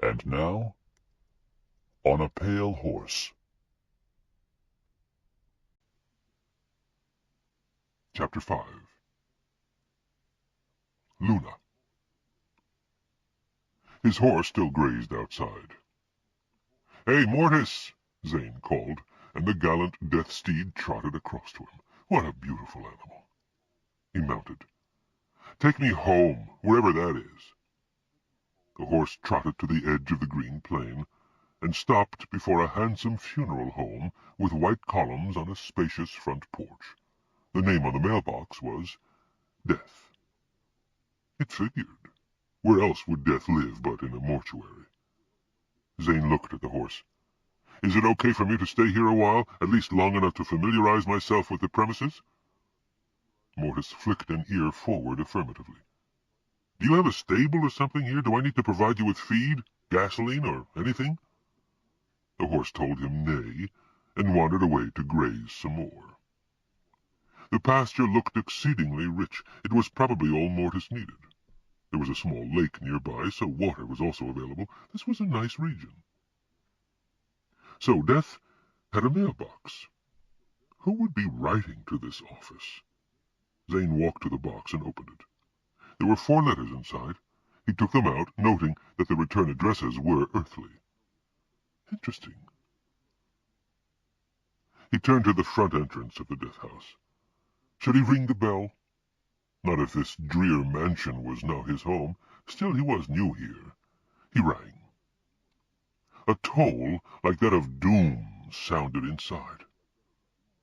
And now, on a pale horse. Chapter 5. Luna. His horse still grazed outside. "Hey, Mortis!" Zane called, and the gallant death steed trotted across to him. What a beautiful animal. He mounted. "Take me home, wherever that is." The horse trotted to the edge of the green plain, and stopped before a handsome funeral home with white columns on a spacious front porch. The name on the mailbox was Death. It figured. Where else would Death live but in a mortuary? Zane looked at the horse. "Is it okay for me to stay here a while, at least long enough to familiarize myself with the premises?" Mortis flicked an ear forward affirmatively. "Do you have a stable or something here? Do I need to provide you with feed, gasoline, or anything?" The horse told him nay, and wandered away to graze some more. The pasture looked exceedingly rich. It was probably all Mortis needed. There was a small lake nearby, so water was also available. This was a nice region. So Death had a mailbox. Who would be writing to this office? Zane walked to the box and opened it. There were 4 letters inside. He took them out, noting that the return addresses were earthly. Interesting. He turned to the front entrance of the death house. Should he ring the bell? Not if this drear mansion was now his home. Still, he was new here. He rang. A toll like that of doom sounded inside.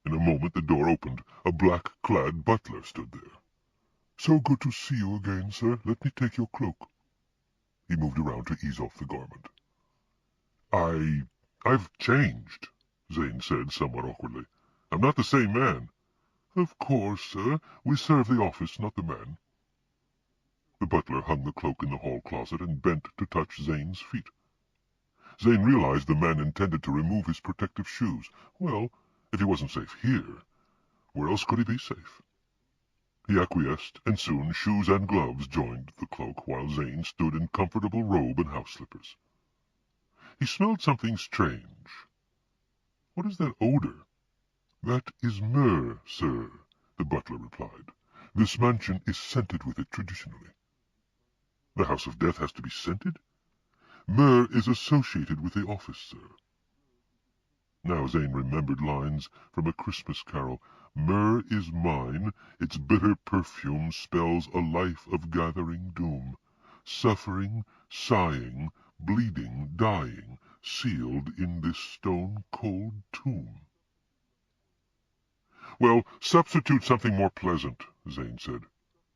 In a moment the door opened. A black-clad butler stood there. "So good to see you again, sir. Let me take your cloak." He moved around to ease off the garment. I've changed," Zane said somewhat awkwardly. "I'm not the same man." "Of course, sir. We serve the office, not the man." The butler hung the cloak in the hall closet and bent to touch Zane's feet. Zane realized the man intended to remove his protective shoes. Well, if he wasn't safe here, where else could he be safe? He acquiesced, and soon shoes and gloves joined the cloak, while Zane stood in comfortable robe and house slippers. He smelled something strange. "What is that odor?" "That is myrrh, sir," the butler replied. "This mansion is scented with it traditionally." "The house of death has to be scented?" "Myrrh is associated with the office, sir." Now Zane remembered lines from A Christmas Carol. "Myrrh is mine, its bitter perfume spells a life of gathering doom. Suffering, sighing, bleeding, dying, sealed in this stone-cold tomb." "Well, substitute something more pleasant," Zane said.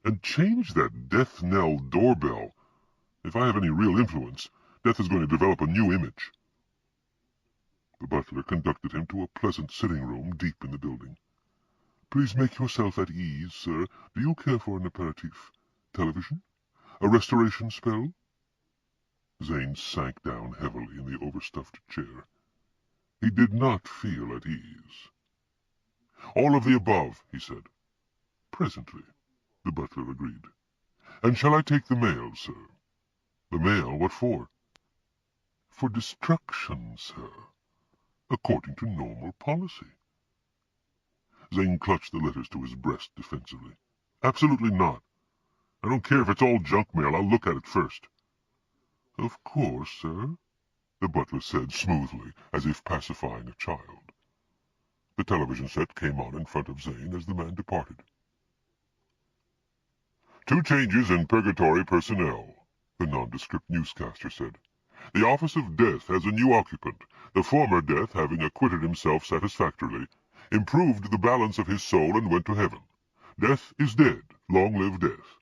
"And change that death knell doorbell. If I have any real influence, Death is going to develop a new image." The butler conducted him to a pleasant sitting room deep in the building. "Please make yourself at ease, sir. Do you care for an aperitif? Television? A restoration spell?" Zane sank down heavily in the overstuffed chair. He did not feel at ease. "All of the above," he said. "Presently," the butler agreed. "And shall I take the mail, sir?" "The mail? What for?" "For destruction, sir, according to normal policy." Zane clutched the letters to his breast defensively. "Absolutely not. I don't care if it's all junk mail. I'll look at it first." "Of course, sir," the butler said smoothly, as if pacifying a child. The television set came on in front of Zane as the man departed. "2 changes in Purgatory personnel," the nondescript newscaster said. "The office of Death has a new occupant. The former Death, having acquitted himself satisfactorily, improved the balance of his soul and went to heaven. Death is dead. Long live Death.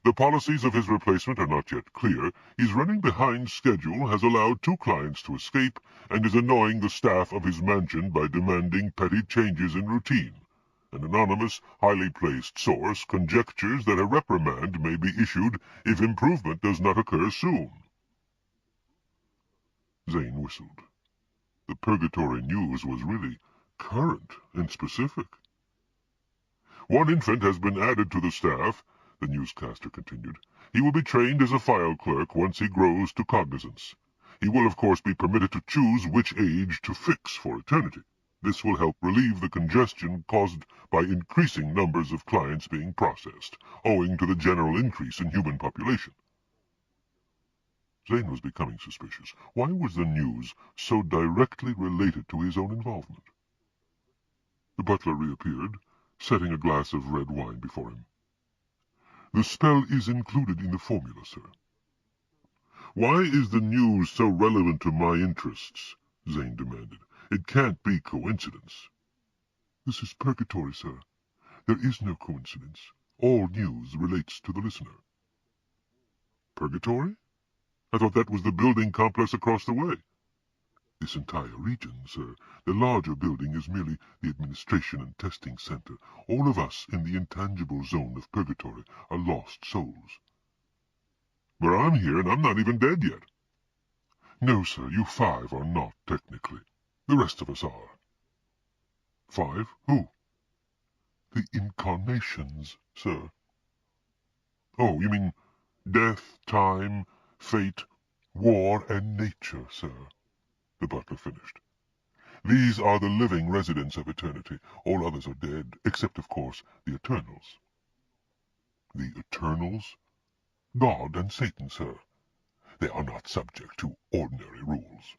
The policies of his replacement are not yet clear. He's running behind schedule, has allowed 2 clients to escape, and is annoying the staff of his mansion by demanding petty changes in routine. An anonymous, highly placed source conjectures that a reprimand may be issued if improvement does not occur soon." Zane whistled. The Purgatory news was really current and specific. "1 infant has been added to the staff," the newscaster continued. He will be trained as a file clerk once he grows to cognizance. He will, of course, be permitted to choose which age to fix for eternity. This will help relieve the congestion caused by increasing numbers of clients being processed, owing to the general increase in human population. Zane was becoming suspicious. Why was the news so directly related to his own involvement? The butler reappeared, setting a glass of red wine before him. "The spell is included in the formula, sir." "Why is the news so relevant to my interests?" Zane demanded. "It can't be coincidence." "This is Purgatory, sir. There is no coincidence. All news relates to the listener." "Purgatory? I thought that was the building complex across the way." "This entire region, sir. The larger building is merely the administration and testing center. All of us in the intangible zone of Purgatory are lost souls." "But I'm here, and I'm not even dead yet." "No, sir, you 5 are not, technically. The rest of us are." "5? Who?" "The incarnations, sir." "Oh, you mean death, time, fate, war, and nature, sir," the butler finished. "These are the living residents of eternity. All others are dead, except, of course, the Eternals." "The Eternals?" "God and Satan, sir. They are not subject to ordinary rules."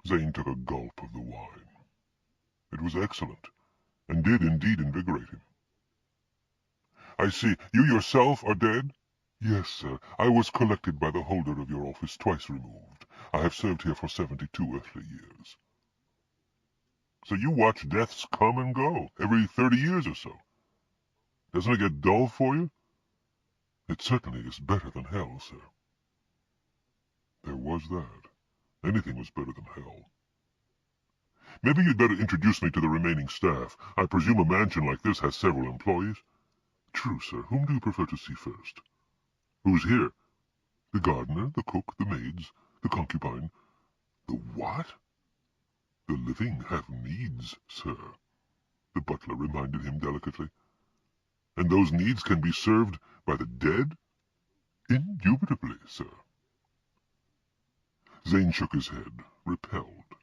Zane took a gulp of the wine. It was excellent, and did indeed invigorate him. "I see. You yourself are dead?" "Yes, sir. I was collected by the holder of your office, twice removed. I have served here for 72 earthly years." "So you watch deaths come and go, every 30 years or so. Doesn't it get dull for you?" "It certainly is better than hell, sir." There was that. Anything was better than hell. "Maybe you'd better introduce me to the remaining staff. I presume a mansion like this has several employees." "True, sir. Whom do you prefer to see first?" "Who's here?" "The gardener, the cook, the maids, the concubine." "The what?" "The living have needs, sir," the butler reminded him delicately. "And those needs can be served by the dead?" "Indubitably, sir." Zane shook his head, repelled.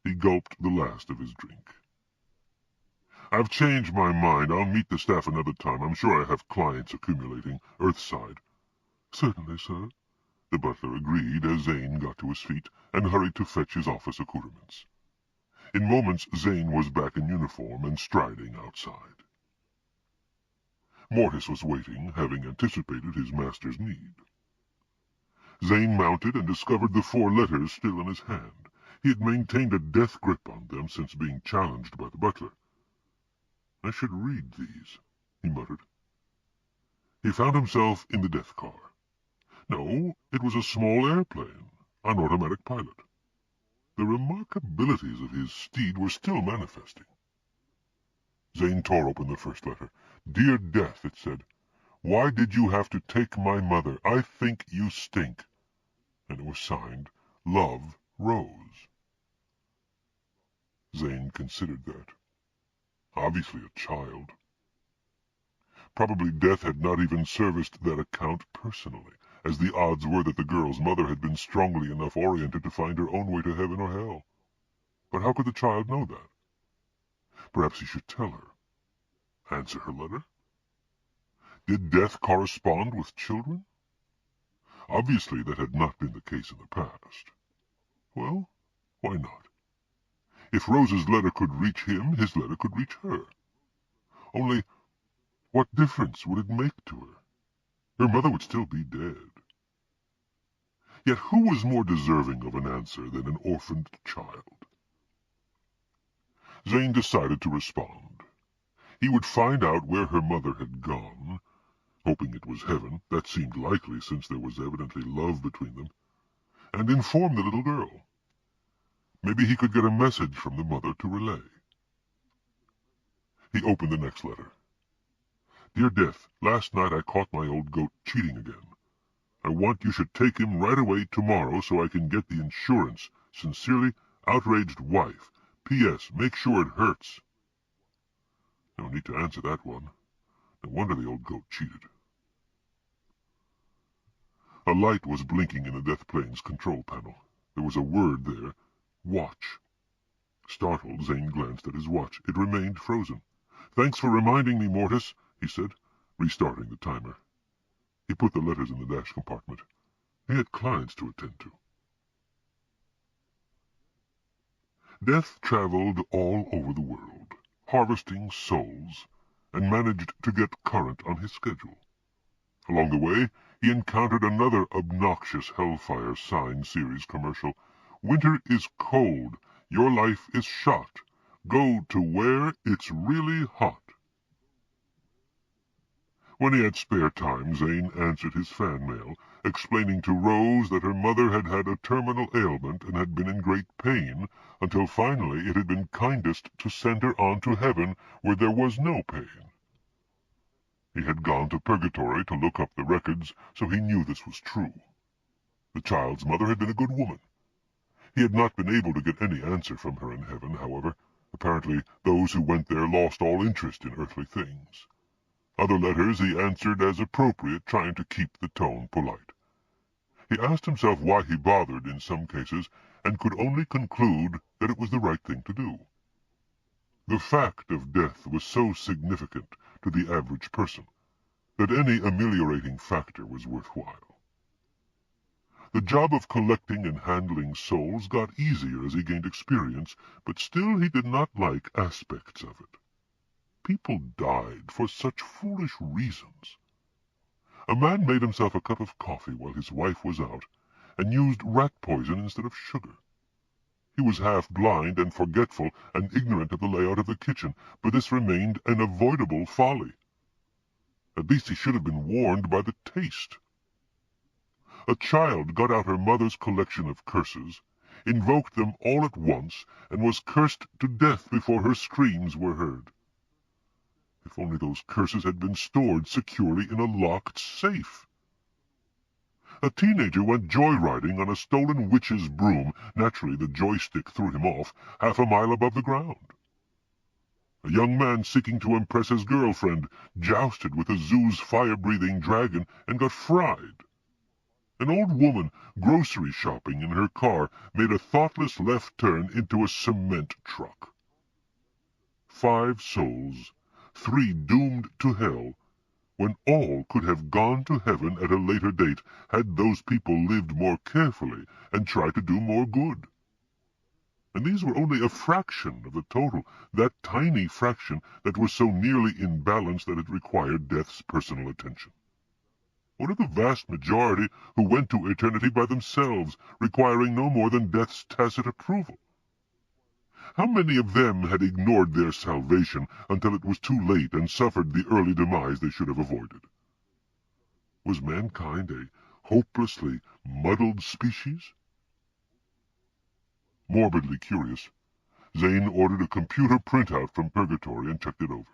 He gulped the last of his drink. "I've changed my mind. I'll meet the staff another time. I'm sure I have clients accumulating, Earthside." "Certainly, sir," the butler agreed as Zane got to his feet and hurried to fetch his office accoutrements. In moments Zane was back in uniform and striding outside. Mortis was waiting, having anticipated his master's need. Zane mounted and discovered the 4 letters still in his hand. He had maintained a death grip on them since being challenged by the butler. "I should read these," he muttered. He found himself in the death car. No, it was a small airplane, on automatic pilot. The remarkabilities of his steed were still manifesting. Zane tore open the first letter. "Dear Death," it said, "why did you have to take my mother? I think you stink." And it was signed, Love, Rose. Zane considered that. Obviously a child. Probably Death had not even serviced that account personally, as the odds were that the girl's mother had been strongly enough oriented to find her own way to heaven or hell. But how could the child know that? Perhaps he should tell her. Answer her letter? Did Death correspond with children? Obviously that had not been the case in the past. Well, why not? If Rose's letter could reach him, his letter could reach her. Only, what difference would it make to her? Her mother would still be dead. Yet who was more deserving of an answer than an orphaned child? Zane decided to respond. He would find out where her mother had gone, hoping it was heaven, that seemed likely since there was evidently love between them, and inform the little girl. Maybe he could get a message from the mother to relay. He opened the next letter. "Dear Death, last night I caught my old goat cheating again. I want you should take him right away tomorrow so I can get the insurance. Sincerely, outraged wife. P.S. Make sure it hurts." No need to answer that one. No wonder the old goat cheated. A light was blinking in the Death Plane's control panel. There was a word there, watch. Startled, Zane glanced at his watch. It remained frozen. "Thanks for reminding me, Mortis," he said, restarting the timer. He put the letters in the dash compartment. He had clients to attend to. Death traveled all over the world, harvesting souls, and managed to get current on his schedule. Along the way, he encountered another obnoxious Hellfire sign series commercial. "Winter is cold. Your life is shot. Go to where it's really hot." When he had spare time, Zane answered his fan mail, explaining to Rose that her mother had had a terminal ailment and had been in great pain, until finally it had been kindest to send her on to heaven where there was no pain. He had gone to Purgatory to look up the records, so he knew this was true. The child's mother had been a good woman. He had not been able to get any answer from her in heaven, however. Apparently those who went there lost all interest in earthly things. Other letters he answered as appropriate, trying to keep the tone polite. He asked himself why he bothered in some cases, and could only conclude that it was the right thing to do. The fact of death was so significant to the average person that any ameliorating factor was worthwhile. The job of collecting and handling souls got easier as he gained experience, but still he did not like aspects of it. People died for such foolish reasons. A man made himself a cup of coffee while his wife was out, and used rat poison instead of sugar. He was half blind and forgetful and ignorant of the layout of the kitchen, but this remained an avoidable folly. At least he should have been warned by the taste. A child got out her mother's collection of curses, invoked them all at once, and was cursed to death before her screams were heard. If only those curses had been stored securely in a locked safe. A teenager went joyriding on a stolen witch's broom. Naturally, the joystick threw him off, half a mile above the ground. A young man seeking to impress his girlfriend jousted with a zoo's fire-breathing dragon and got fried. An old woman grocery shopping in her car made a thoughtless left turn into a cement truck. 5 souls, 3 doomed to hell, when all could have gone to heaven at a later date had those people lived more carefully and tried to do more good. And these were only a fraction of the total, that tiny fraction that was so nearly in balance that it required Death's personal attention. What of the vast majority who went to eternity by themselves, requiring no more than Death's tacit approval? How many of them had ignored their salvation until it was too late and suffered the early demise they should have avoided? Was mankind a hopelessly muddled species? Morbidly curious, Zane ordered a computer printout from Purgatory and checked it over.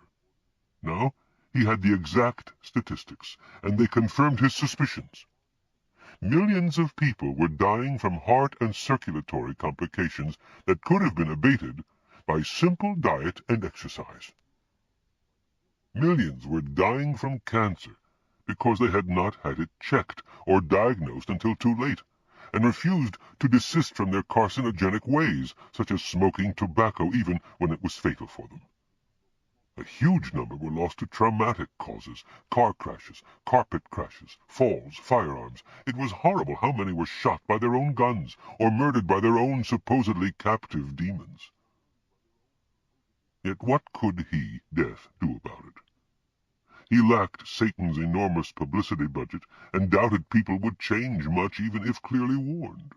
Now he had the exact statistics, and they confirmed his suspicions. Millions of people were dying from heart and circulatory complications that could have been abated by simple diet and exercise. Millions were dying from cancer because they had not had it checked or diagnosed until too late, and refused to desist from their carcinogenic ways, such as smoking tobacco even when it was fatal for them. A huge number were lost to traumatic causes, car crashes, carpet crashes, falls, firearms. It was horrible how many were shot by their own guns, or murdered by their own supposedly captive demons. Yet what could he, Death, do about it? He lacked Satan's enormous publicity budget, and doubted people would change much even if clearly warned.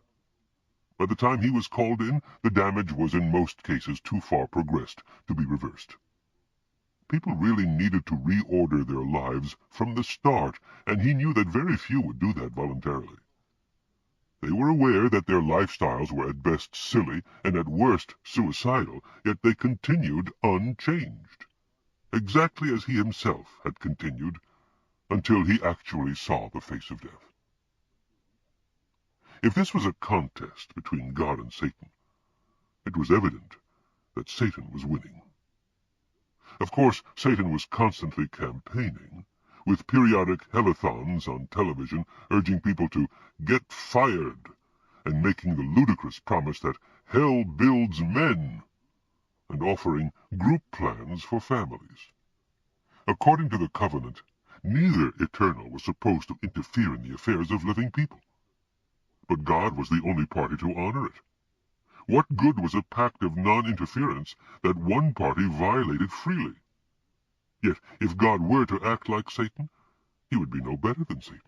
By the time he was called in, the damage was in most cases too far progressed to be reversed. People really needed to reorder their lives from the start, and he knew that very few would do that voluntarily. They were aware that their lifestyles were at best silly and at worst suicidal, yet they continued unchanged, exactly as he himself had continued, until he actually saw the face of death. If this was a contest between God and Satan, it was evident that Satan was winning. Of course, Satan was constantly campaigning, with periodic helathons on television urging people to get fired and making the ludicrous promise that hell builds men, and offering group plans for families. According to the covenant, neither Eternal was supposed to interfere in the affairs of living people. But God was the only party to honor it. What good was a pact of non-interference that one party violated freely? Yet, if God were to act like Satan, he would be no better than Satan.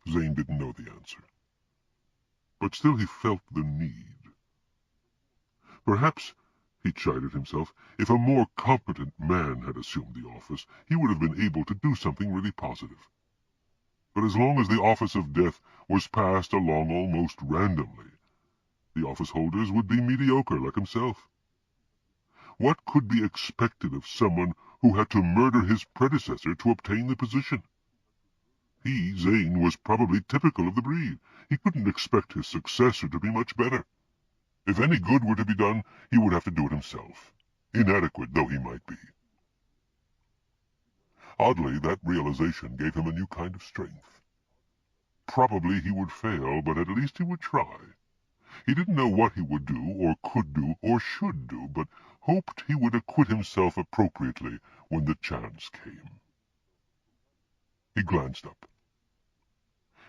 Zane didn't know the answer, but still he felt the need. Perhaps, he chided himself, if a more competent man had assumed the office, he would have been able to do something really positive. But as long as the office of death was passed along almost randomly, the office holders would be mediocre like himself. What could be expected of someone who had to murder his predecessor to obtain the position? He, Zane, was probably typical of the breed. He couldn't expect his successor to be much better. If any good were to be done, he would have to do it himself, inadequate though he might be. Oddly, that realization gave him a new kind of strength. Probably he would fail, but at least he would try. He didn't know what he would do, or could do, or should do, but hoped he would acquit himself appropriately when the chance came. He glanced up.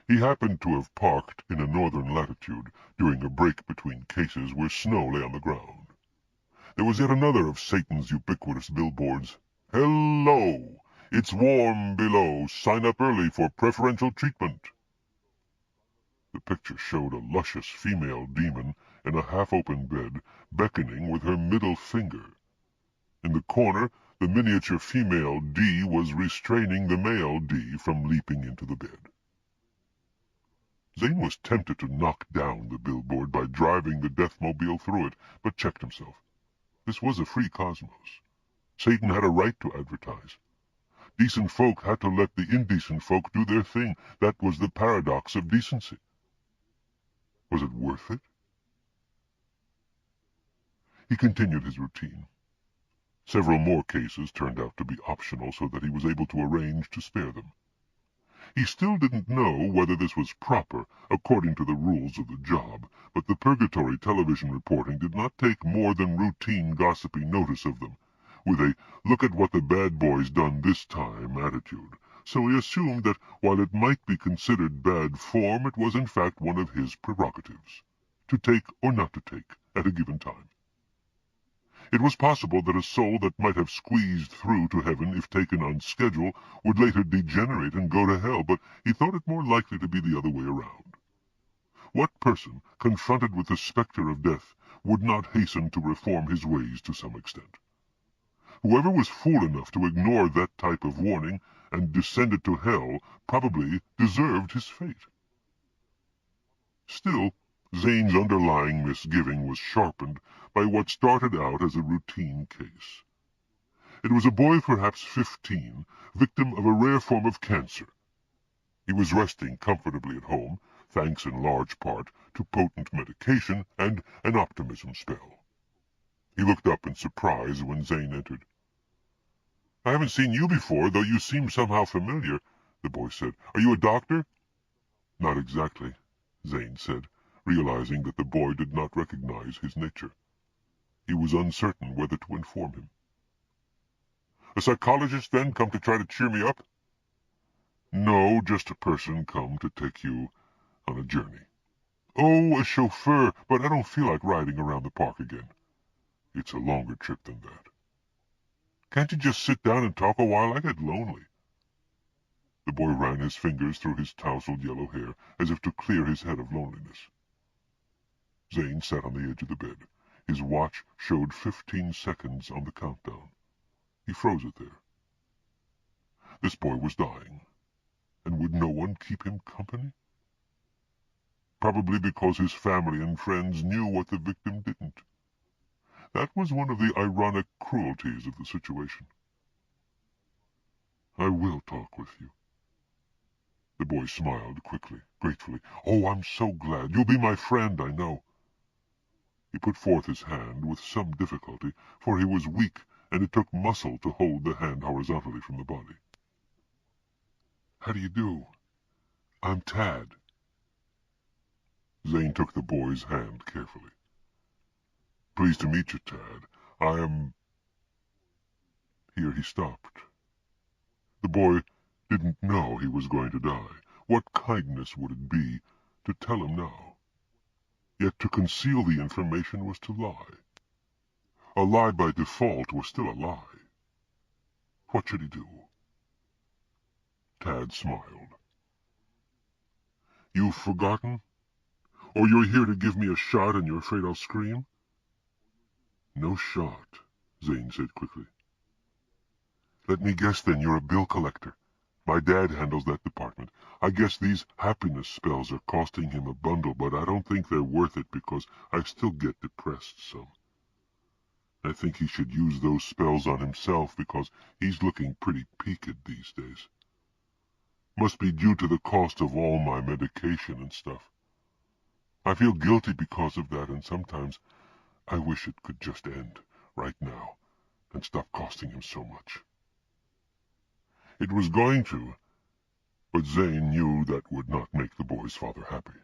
He happened to have parked in a northern latitude during a break between cases where snow lay on the ground. There was yet another of Satan's ubiquitous billboards. "Hello! It's warm below. Sign up early for preferential treatment." The picture showed a luscious female demon in a half-open bed, beckoning with her middle finger. In the corner, the miniature female D was restraining the male D from leaping into the bed. Zane was tempted to knock down the billboard by driving the deathmobile through it, but checked himself. This was a free cosmos. Satan had a right to advertise. Decent folk had to let the indecent folk do their thing. That was the paradox of decency. Was it worth it? He continued his routine. Several more cases turned out to be optional so that he was able to arrange to spare them. He still didn't know whether this was proper, according to the rules of the job, but the Purgatory television reporting did not take more than routine gossipy notice of them, with a look at what the bad boy's done this time attitude. So he assumed that while it might be considered bad form, it was in fact one of his prerogatives, to take or not to take at a given time. It was possible that a soul that might have squeezed through to heaven if taken on schedule would later degenerate and go to hell, but he thought it more likely to be the other way around. What person, confronted with the specter of death, would not hasten to reform his ways to some extent? Whoever was fool enough to ignore that type of warning and descended to hell probably deserved his fate. Still, Zane's underlying misgiving was sharpened by what started out as a routine case. It was a boy perhaps 15, victim of a rare form of cancer. He was resting comfortably at home, thanks in large part to potent medication and an optimism spell. He looked up in surprise when Zane entered. "I haven't seen you before, though you seem somehow familiar," the boy said. "Are you a doctor?" "Not exactly," Zane said, realizing that the boy did not recognize his nature. He was uncertain whether to inform him. "A psychologist, then, come to try to cheer me up?" "No, just a person come to take you on a journey." "Oh, a chauffeur, but I don't feel like riding around the park again." "It's a longer trip than that." "Can't you just sit down and talk a while? I get lonely." The boy ran his fingers through his tousled yellow hair as if to clear his head of loneliness. Zane sat on the edge of the bed. His watch showed 15 seconds on the countdown. He froze it there. This boy was dying, and would no one keep him company? Probably because his family and friends knew what the victim didn't. That was one of the ironic cruelties of the situation. "I will talk with you." The boy smiled quickly, gratefully. "Oh, I'm so glad. You'll be my friend, I know." He put forth his hand with some difficulty, for he was weak and it took muscle to hold the hand horizontally from the body. "How do you do? I'm Tad." Zane took the boy's hand carefully. "Pleased to meet you, Tad. I am—" Here he stopped. The boy didn't know he was going to die. What kindness would it be to tell him now? Yet to conceal the information was to lie. A lie by default was still a lie. What should he do? Tad smiled. "You've forgotten? Or you're here to give me a shot and you're afraid I'll scream?" "No shot," Zane said quickly. "Let me guess then, you're a bill collector. My dad handles that department. I guess these happiness spells are costing him a bundle, but I don't think they're worth it because I still get depressed some. I think he should use those spells on himself because he's looking pretty peaked these days. Must be due to the cost of all my medication and stuff. I feel guilty because of that, and sometimes I wish it could just end right now and stop costing him so much." It was going to, but Zane knew that would not make the boy's father happy.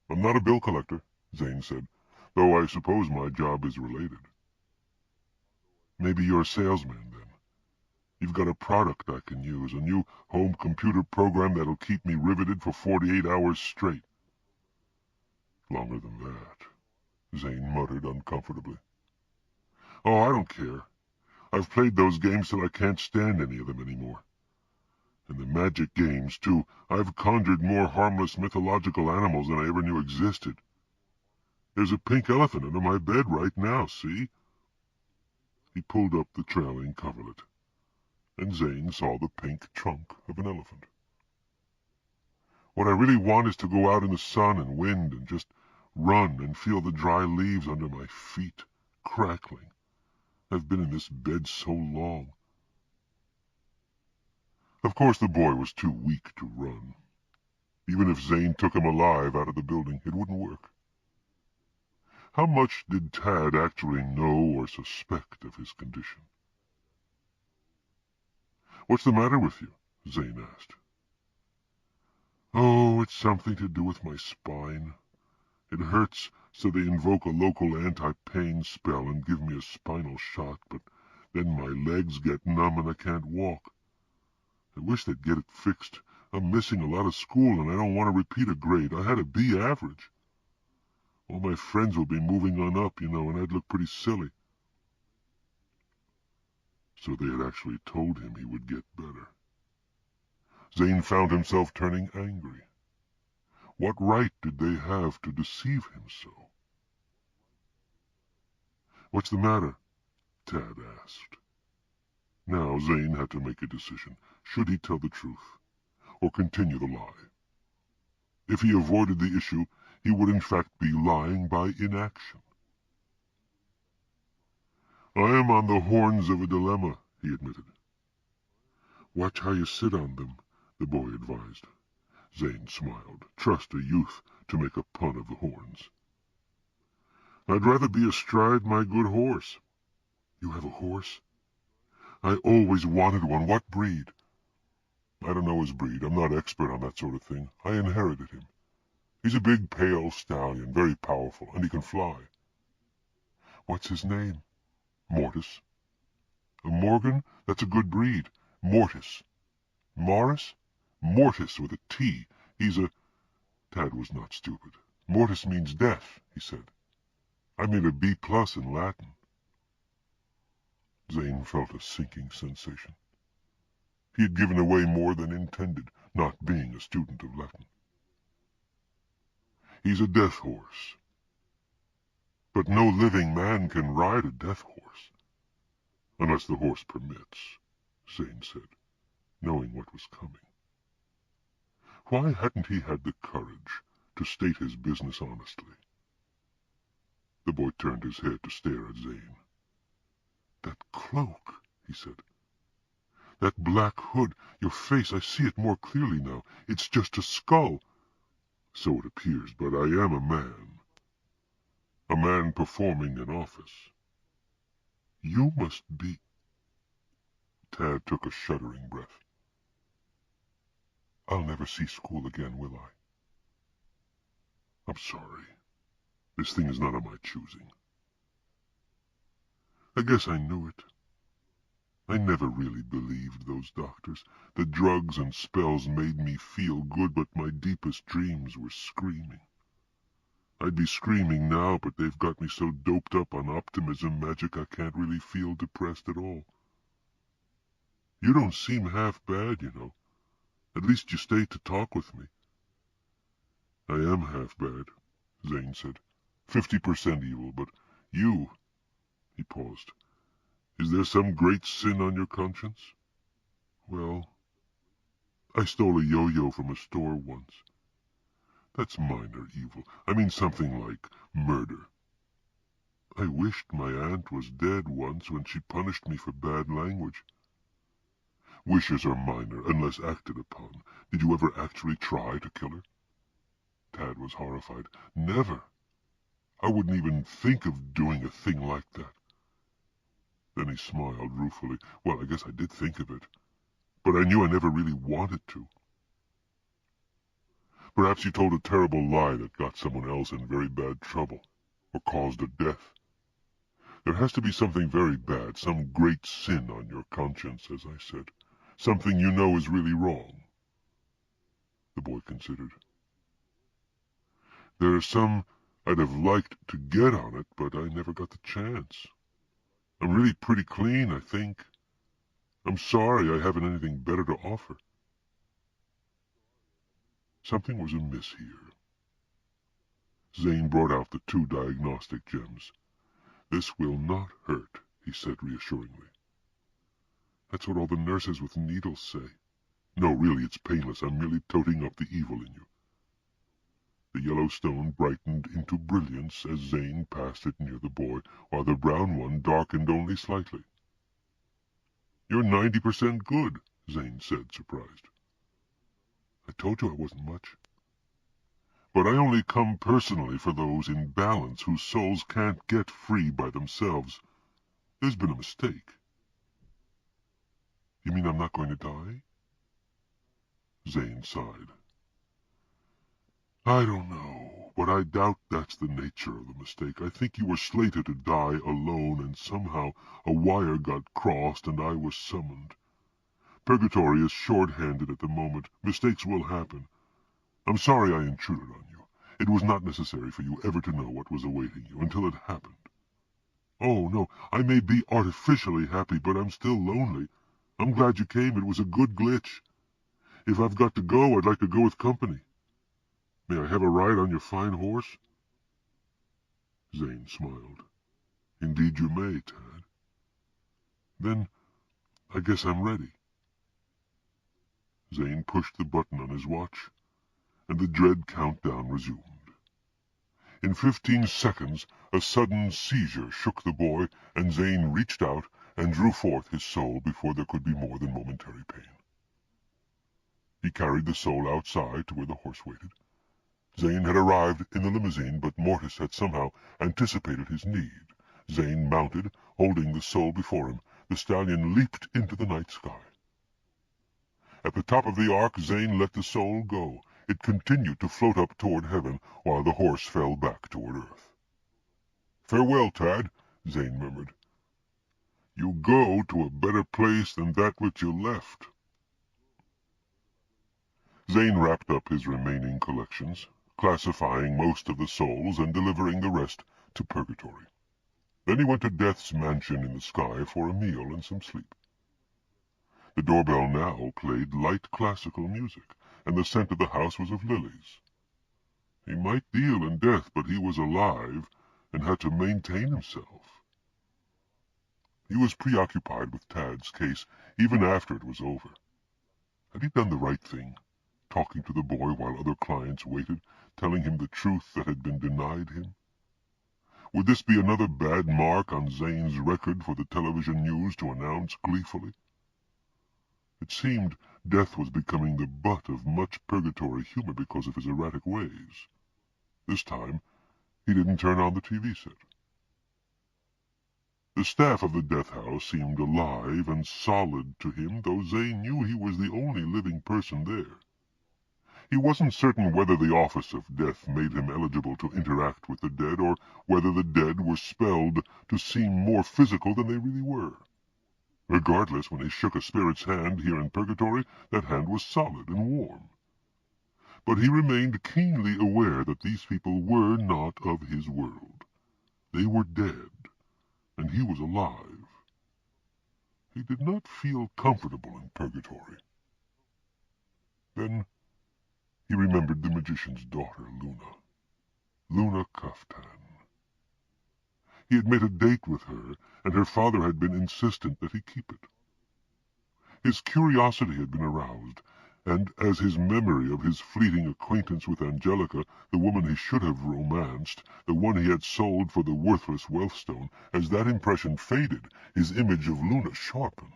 "I'm not a bill collector," Zane said, "though I suppose my job is related." "Maybe you're a salesman, then. You've got a product I can use, a new home computer program that'll keep me riveted for 48 hours straight." "Longer than that," Zane muttered uncomfortably. "Oh, I don't care. I've played those games till I can't stand any of them anymore. And the magic games, too. I've conjured more harmless mythological animals than I ever knew existed. There's a pink elephant under my bed right now, see?" He pulled up the trailing coverlet, and Zane saw the pink trunk of an elephant. "What I really want is to go out in the sun and wind and just run and feel the dry leaves under my feet crackling. I've been in this bed so long." Of course the boy was too weak to run. Even if Zane took him alive out of the building, it wouldn't work. How much did Tad actually know or suspect of his condition? "What's the matter with you?" Zane asked. "Oh, it's something to do with my spine. It hurts, so they invoke a local anti-pain spell and give me a spinal shot, but then my legs get numb and I can't walk. I wish they'd get it fixed. I'm missing a lot of school and I don't want to repeat a grade. I had a B average. All my friends will be moving on up, and I'd look pretty silly." So they had actually told him he would get better. Zane found himself turning angry. What right did they have to deceive him so? "What's the matter?" Tad asked. Now Zane had to make a decision. Should he tell the truth, or continue the lie? If he avoided the issue, he would in fact be lying by inaction. "I am on the horns of a dilemma," he admitted. "Watch how you sit on them," the boy advised. Zane smiled. Trust a youth to make a pun of the horns. "I'd rather be astride my good horse." "You have a horse?" "I always wanted one. What breed?" "I don't know his breed. I'm not expert on that sort of thing. I inherited him. He's a big, pale stallion, very powerful, and he can fly." "What's his name?" "Mortis." "A Morgan? That's a good breed. Mortis." "Morris?" "Mortis with a T. He's a—" Tad was not stupid. "Mortis means death," he said. "I made a B+ in Latin." Zane felt a sinking sensation. He had given away more than intended, not being a student of Latin. "He's a death horse." "But no living man can ride a death horse." "Unless the horse permits," Zane said, knowing what was coming. Why hadn't he had the courage to state his business honestly? The boy turned his head to stare at Zane. "That cloak," he said. "That black hood, your face, I see it more clearly now. It's just a skull." "So it appears, but I am a man. A man performing an office." You must be—" Tad took a shuddering breath. "I'll never see school again, will I?" "I'm sorry. This thing is not of my choosing. I guess I knew it. I never really believed those doctors. The drugs and spells made me feel good, but my deepest dreams were screaming. I'd be screaming now, but they've got me so doped up on optimism magic I can't really feel depressed at all. You don't seem half bad, you know. At least you stayed to talk with me." "I am half bad," Zane said. 50% evil, but you—" He paused. "Is there some great sin on your conscience?" "Well, I stole a yo-yo from a store once. That's minor evil. I mean something like murder. I wished my aunt was dead once when she punished me for bad language. Wishes are minor unless acted upon. Did you ever actually try to kill her?" Tad was horrified. "Never. I wouldn't even think of doing a thing like that." Then he smiled ruefully. "Well, I guess I did think of it, but I knew I never really wanted to." "Perhaps you told a terrible lie that got someone else in very bad trouble, or caused a death. There has to be something very bad, some great sin on your conscience, as I said. Something you know is really wrong." The boy considered. "There's some I'd have liked to get on it, but I never got the chance. I'm really pretty clean, I think. I'm sorry I haven't anything better to offer." Something was amiss here. Zane brought out the 2 diagnostic gems. "This will not hurt," he said reassuringly. "That's what all the nurses with needles say." "No, really, it's painless. I'm merely toting up the evil in you." The yellow stone brightened into brilliance as Zane passed it near the boy, while the brown one darkened only slightly. "You're 90% good," Zane said, surprised. "I told you I wasn't much." "But I only come personally for those in balance whose souls can't get free by themselves. There's been a mistake." "You mean I'm not going to die?" Zane sighed. "I don't know, but I doubt that's the nature of the mistake. I think you were slated to die alone, and somehow a wire got crossed and I was summoned. Purgatory is short-handed at the moment. Mistakes will happen. I'm sorry I intruded on you. It was not necessary for you ever to know what was awaiting you until it happened. Oh, no, I may be artificially happy, but I'm still lonely. I'm glad you came. It was a good glitch. If I've got to go, I'd like to go with company. May I have a ride on your fine horse?" Zane smiled. "Indeed you may, Tad." "Then I guess I'm ready." Zane pushed the button on his watch, and the dread countdown resumed. In 15 seconds a sudden seizure shook the boy, and Zane reached out and drew forth his soul before there could be more than momentary pain. He carried the soul outside to where the horse waited. Zane had arrived in the limousine, but Mortis had somehow anticipated his need. Zane mounted, holding the soul before him. The stallion leaped into the night sky. At the top of the arc, Zane let the soul go. It continued to float up toward heaven, while the horse fell back toward earth. "Farewell, Tad," Zane murmured. "You go to a better place than that which you left." Zane wrapped up his remaining collections, classifying most of the souls and delivering the rest to Purgatory. Then he went to Death's mansion in the sky for a meal and some sleep. The doorbell now played light classical music, and the scent of the house was of lilies. He might deal in death, but he was alive and had to maintain himself. He was preoccupied with Tad's case even after it was over. Had he done the right thing, talking to the boy while other clients waited, telling him the truth that had been denied him? Would this be another bad mark on Zane's record for the television news to announce gleefully? It seemed Death was becoming the butt of much Purgatory humor because of his erratic ways. This time, he didn't turn on the TV set. The staff of the death house seemed alive and solid to him, though Zane knew he was the only living person there. He wasn't certain whether the office of death made him eligible to interact with the dead, or whether the dead were spelled to seem more physical than they really were. Regardless, when he shook a spirit's hand here in Purgatory, that hand was solid and warm. But he remained keenly aware that these people were not of his world. They were dead, and he was alive. He did not feel comfortable in Purgatory. Then he remembered the magician's daughter, Luna Kaftan. He had made a date with her, and her father had been insistent that he keep it. His curiosity had been aroused, and as his memory of his fleeting acquaintance with Angelica, the woman he should have romanced, the one he had sold for the worthless Wealthstone, as that impression faded, his image of Luna sharpened.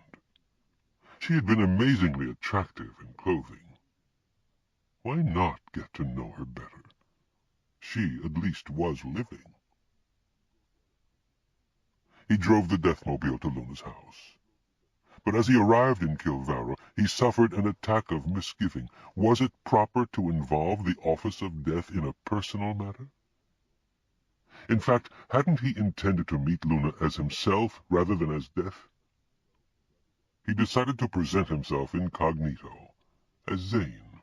She had been amazingly attractive in clothing. Why not get to know her better? She, at least, was living. He drove the Deathmobile to Luna's house. But as he arrived in Kilvara, he suffered an attack of misgiving. Was it proper to involve the Office of Death in a personal matter? In fact, hadn't he intended to meet Luna as himself rather than as Death? He decided to present himself incognito, as Zane.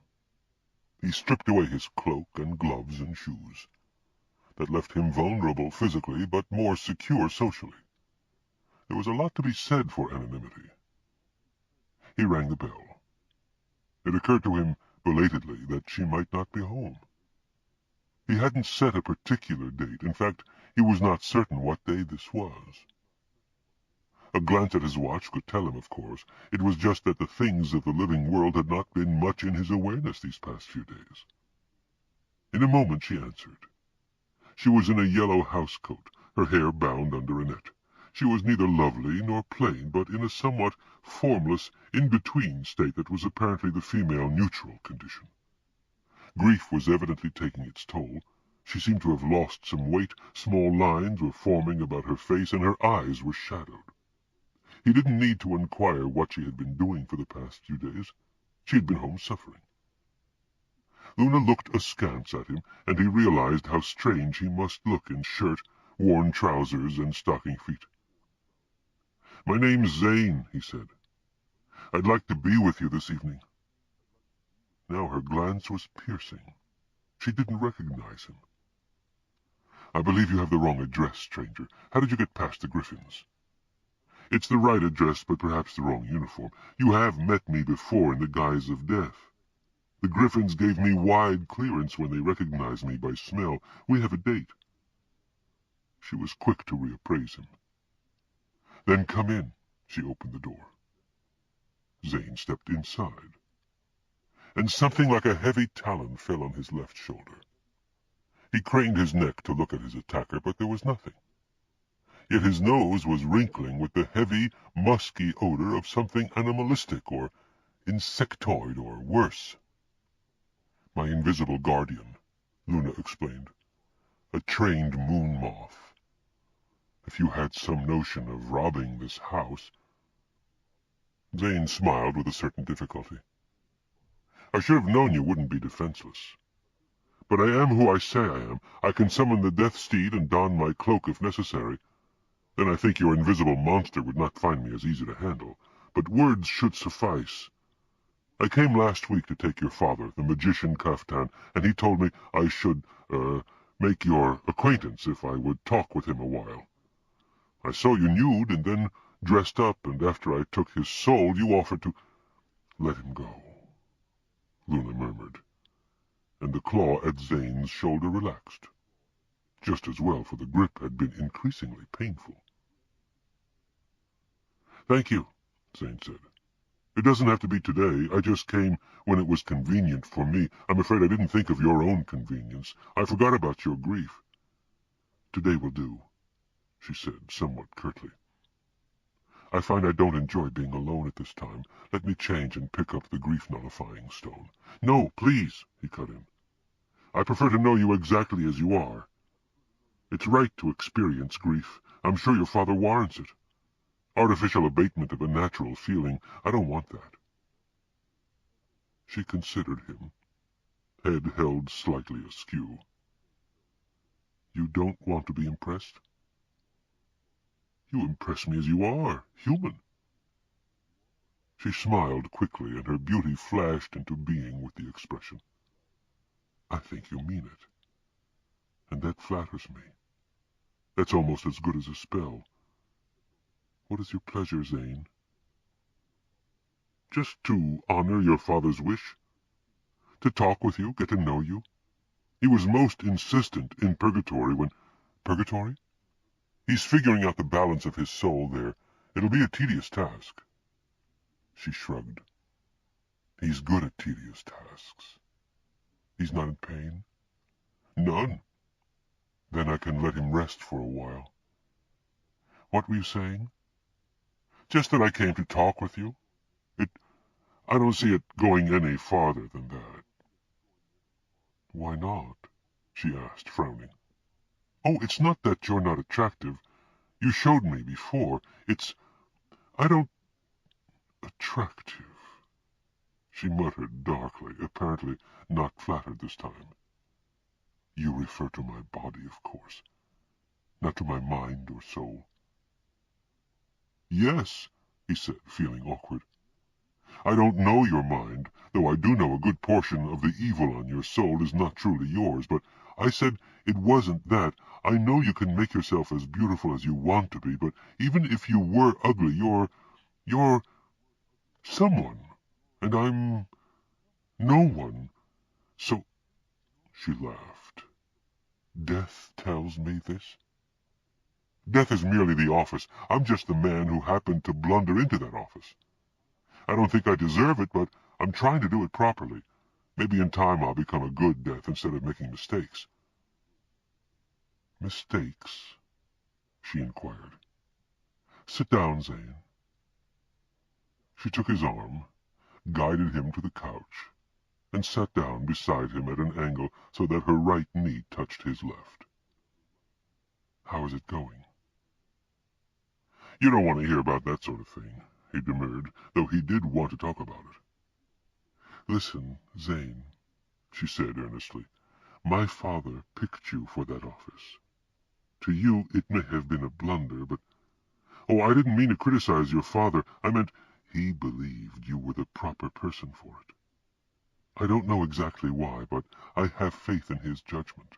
He stripped away his cloak and gloves and shoes. That left him vulnerable physically, but more secure socially. There was a lot to be said for anonymity. He rang the bell. It occurred to him belatedly that she might not be home. He hadn't set a particular date. In fact, he was not certain what day this was. A glance at his watch could tell him, of course. It was just that the things of the living world had not been much in his awareness these past few days. In a moment she answered. She was in a yellow housecoat, her hair bound under a net. She was neither lovely nor plain, but in a somewhat formless, in-between state that was apparently the female neutral condition. Grief was evidently taking its toll. She seemed to have lost some weight, small lines were forming about her face, and her eyes were shadowed. He didn't need to inquire what she had been doing for the past few days. She had been home suffering. Luna looked askance at him, and he realized how strange he must look in shirt, worn trousers, and stocking feet. "My name's Zane," he said. "I'd like to be with you this evening." Now her glance was piercing. She didn't recognize him. "I believe you have the wrong address, stranger. How did you get past the Griffins?" "It's the right address, but perhaps the wrong uniform. You have met me before in the guise of Death. The Griffins gave me wide clearance when they recognized me by smell. We have a date." She was quick to reappraise him. "Then come in." She opened the door. Zane stepped inside, and something like a heavy talon fell on his left shoulder. He craned his neck to look at his attacker, but there was nothing. Yet his nose was wrinkling with the heavy, musky odor of something animalistic or insectoid or worse. "My invisible guardian," Luna explained. "A trained moon moth. If you had some notion of robbing this house—" Zane smiled with a certain difficulty. "I should have known you wouldn't be defenseless. But I am who I say I am. I can summon the death steed and don my cloak if necessary. Then I think your invisible monster would not find me as easy to handle. But words should suffice. I came last week to take your father, the magician Kaftan, and he told me I should, make your acquaintance if I would talk with him a while. I saw you nude and then dressed up, and after I took his soul you offered to—" "Let him go," Luna murmured, and the claw at Zane's shoulder relaxed. Just as well, for the grip had been increasingly painful. "Thank you," Zane said. "It doesn't have to be today. I just came when it was convenient for me. I'm afraid I didn't think of your own convenience. I forgot about your grief." "Today will do," she said, somewhat curtly. "I find I don't enjoy being alone at this time. Let me change and pick up the grief-nullifying stone." "No, please," he cut in. "I prefer to know you exactly as you are. It's right to experience grief, I'm sure your father warrants it. Artificial abatement of a natural feeling. I don't want that. She considered him, head held slightly askew. You don't want to be impressed? You impress me as you are, human. She smiled quickly, and her beauty flashed into being with the expression. I think you mean it. And that flatters me. That's almost as good as a spell. What is your pleasure, Zane? Just to honor your father's wish. To talk with you, get to know you. He was most insistent in Purgatory when... Purgatory? He's figuring out the balance of his soul there. It'll be a tedious task. She shrugged. He's good at tedious tasks. He's not in pain? None. Then I can let him rest for a while. What were you saying? Just that I came to talk with you. I don't see it going any farther than that. Why not? She asked, frowning. Oh, it's not that you're not attractive. You showed me before. I don't... Attractive. She muttered darkly, apparently not flattered this time. You refer to my body, of course. Not to my mind or soul. Yes, he said, feeling awkward. I don't know your mind, though I do know a good portion of the evil on your soul is not truly yours, but I said it wasn't that. I know you can make yourself as beautiful as you want to be, but even if you were ugly, you're someone, and I'm no one. So, she laughed. Death tells me this? Death is merely the office. I'm just the man who happened to blunder into that office. I don't think I deserve it, but I'm trying to do it properly. Maybe in time I'll become a good death instead of making mistakes. Mistakes? She inquired. Sit down, Zane. She took his arm, guided him to the couch, and sat down beside him at an angle so that her right knee touched his left. How is it going? You don't want to hear about that sort of thing, he demurred, though he did want to talk about it. Listen, Zane, she said earnestly, my father picked you for that office. To you it may have been a blunder, but... Oh, I didn't mean to criticize your father. I meant he believed you were the proper person for it. I don't know exactly why, but I have faith in his judgment.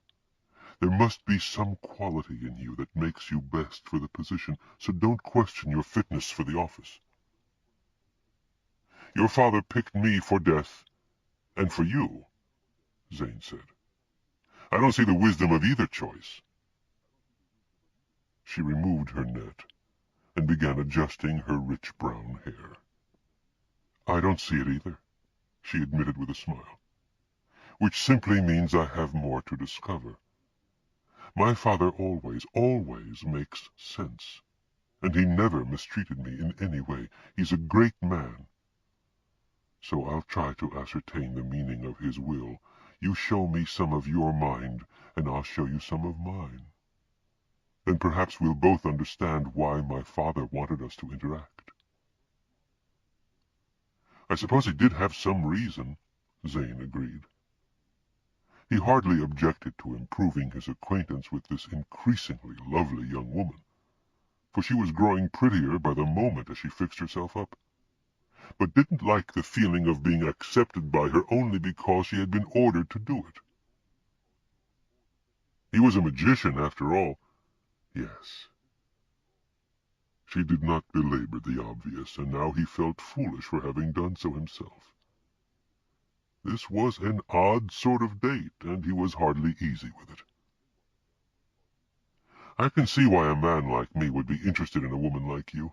There must be some quality in you that makes you best for the position, so don't question your fitness for the office. Your father picked me for death, and for you, Zane said. I don't see the wisdom of either choice. She removed her net and began adjusting her rich brown hair. I don't see it either, she admitted with a smile, which simply means I have more to discover. My father always makes sense, and he never mistreated me in any way. He's a great man. So I'll try to ascertain the meaning of his will. You show me some of your mind, and I'll show you some of mine. Then perhaps we'll both understand why my father wanted us to interact. I suppose he did have some reason, Zane agreed. He hardly objected to improving his acquaintance with this increasingly lovely young woman, for she was growing prettier by the moment as she fixed herself up, but didn't like the feeling of being accepted by her only because she had been ordered to do it. He was a magician, after all. Yes. She did not belabor the obvious, and now he felt foolish for having done so himself. This was an odd sort of date, and he was hardly easy with it. I can see why a man like me would be interested in a woman like you,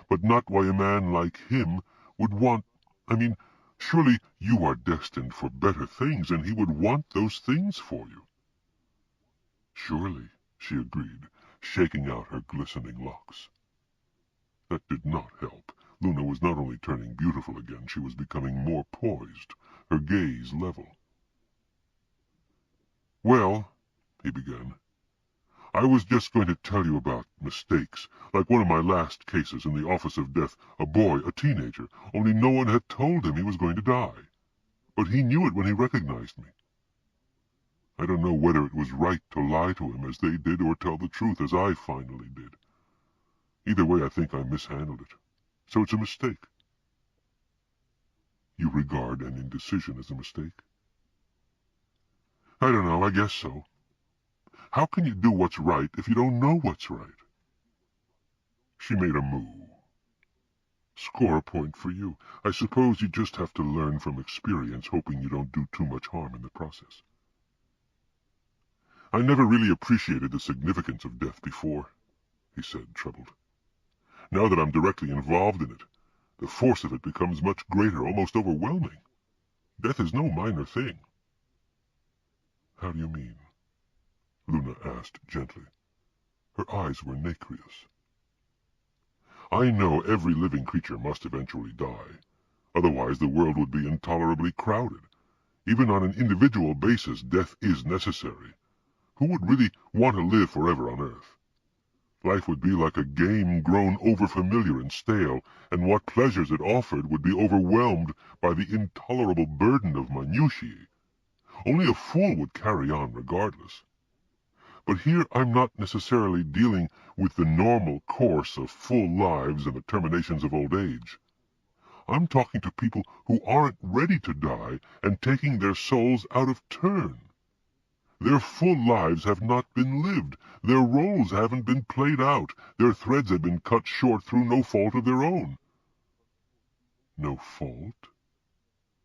but not why a man like him would want... surely you are destined for better things, and he would want those things for you. Surely, she agreed, shaking out her glistening locks. That did not help. Luna was not only turning beautiful again, she was becoming more poised, her gaze level. Well, he began, I was just going to tell you about mistakes, like one of my last cases in the office of death, a boy, a teenager, only no one had told him he was going to die. But he knew it when he recognized me. I don't know whether it was right to lie to him as they did or tell the truth as I finally did. Either way, I think I mishandled it. So it's a mistake. You regard an indecision as a mistake? I don't know, I guess so. How can you do what's right if you don't know what's right? She made a moo. Score a point for you. I suppose you just have to learn from experience, hoping you don't do too much harm in the process. I never really appreciated the significance of death before, he said, troubled. Now that I'm directly involved in it, the force of it becomes much greater, almost overwhelming. Death is no minor thing. How do you mean? Luna asked gently. Her eyes were nacreous. I know every living creature must eventually die. Otherwise the world would be intolerably crowded. Even on an individual basis, death is necessary. Who would really want to live forever on Earth? Life would be like a game grown overfamiliar and stale, and what pleasures it offered would be overwhelmed by the intolerable burden of minutiae. Only a fool would carry on regardless. But here I'm not necessarily dealing with the normal course of full lives and the terminations of old age. I'm talking to people who aren't ready to die and taking their souls out of turn. Their full lives have not been lived. Their roles haven't been played out. Their threads have been cut short through no fault of their own. No fault?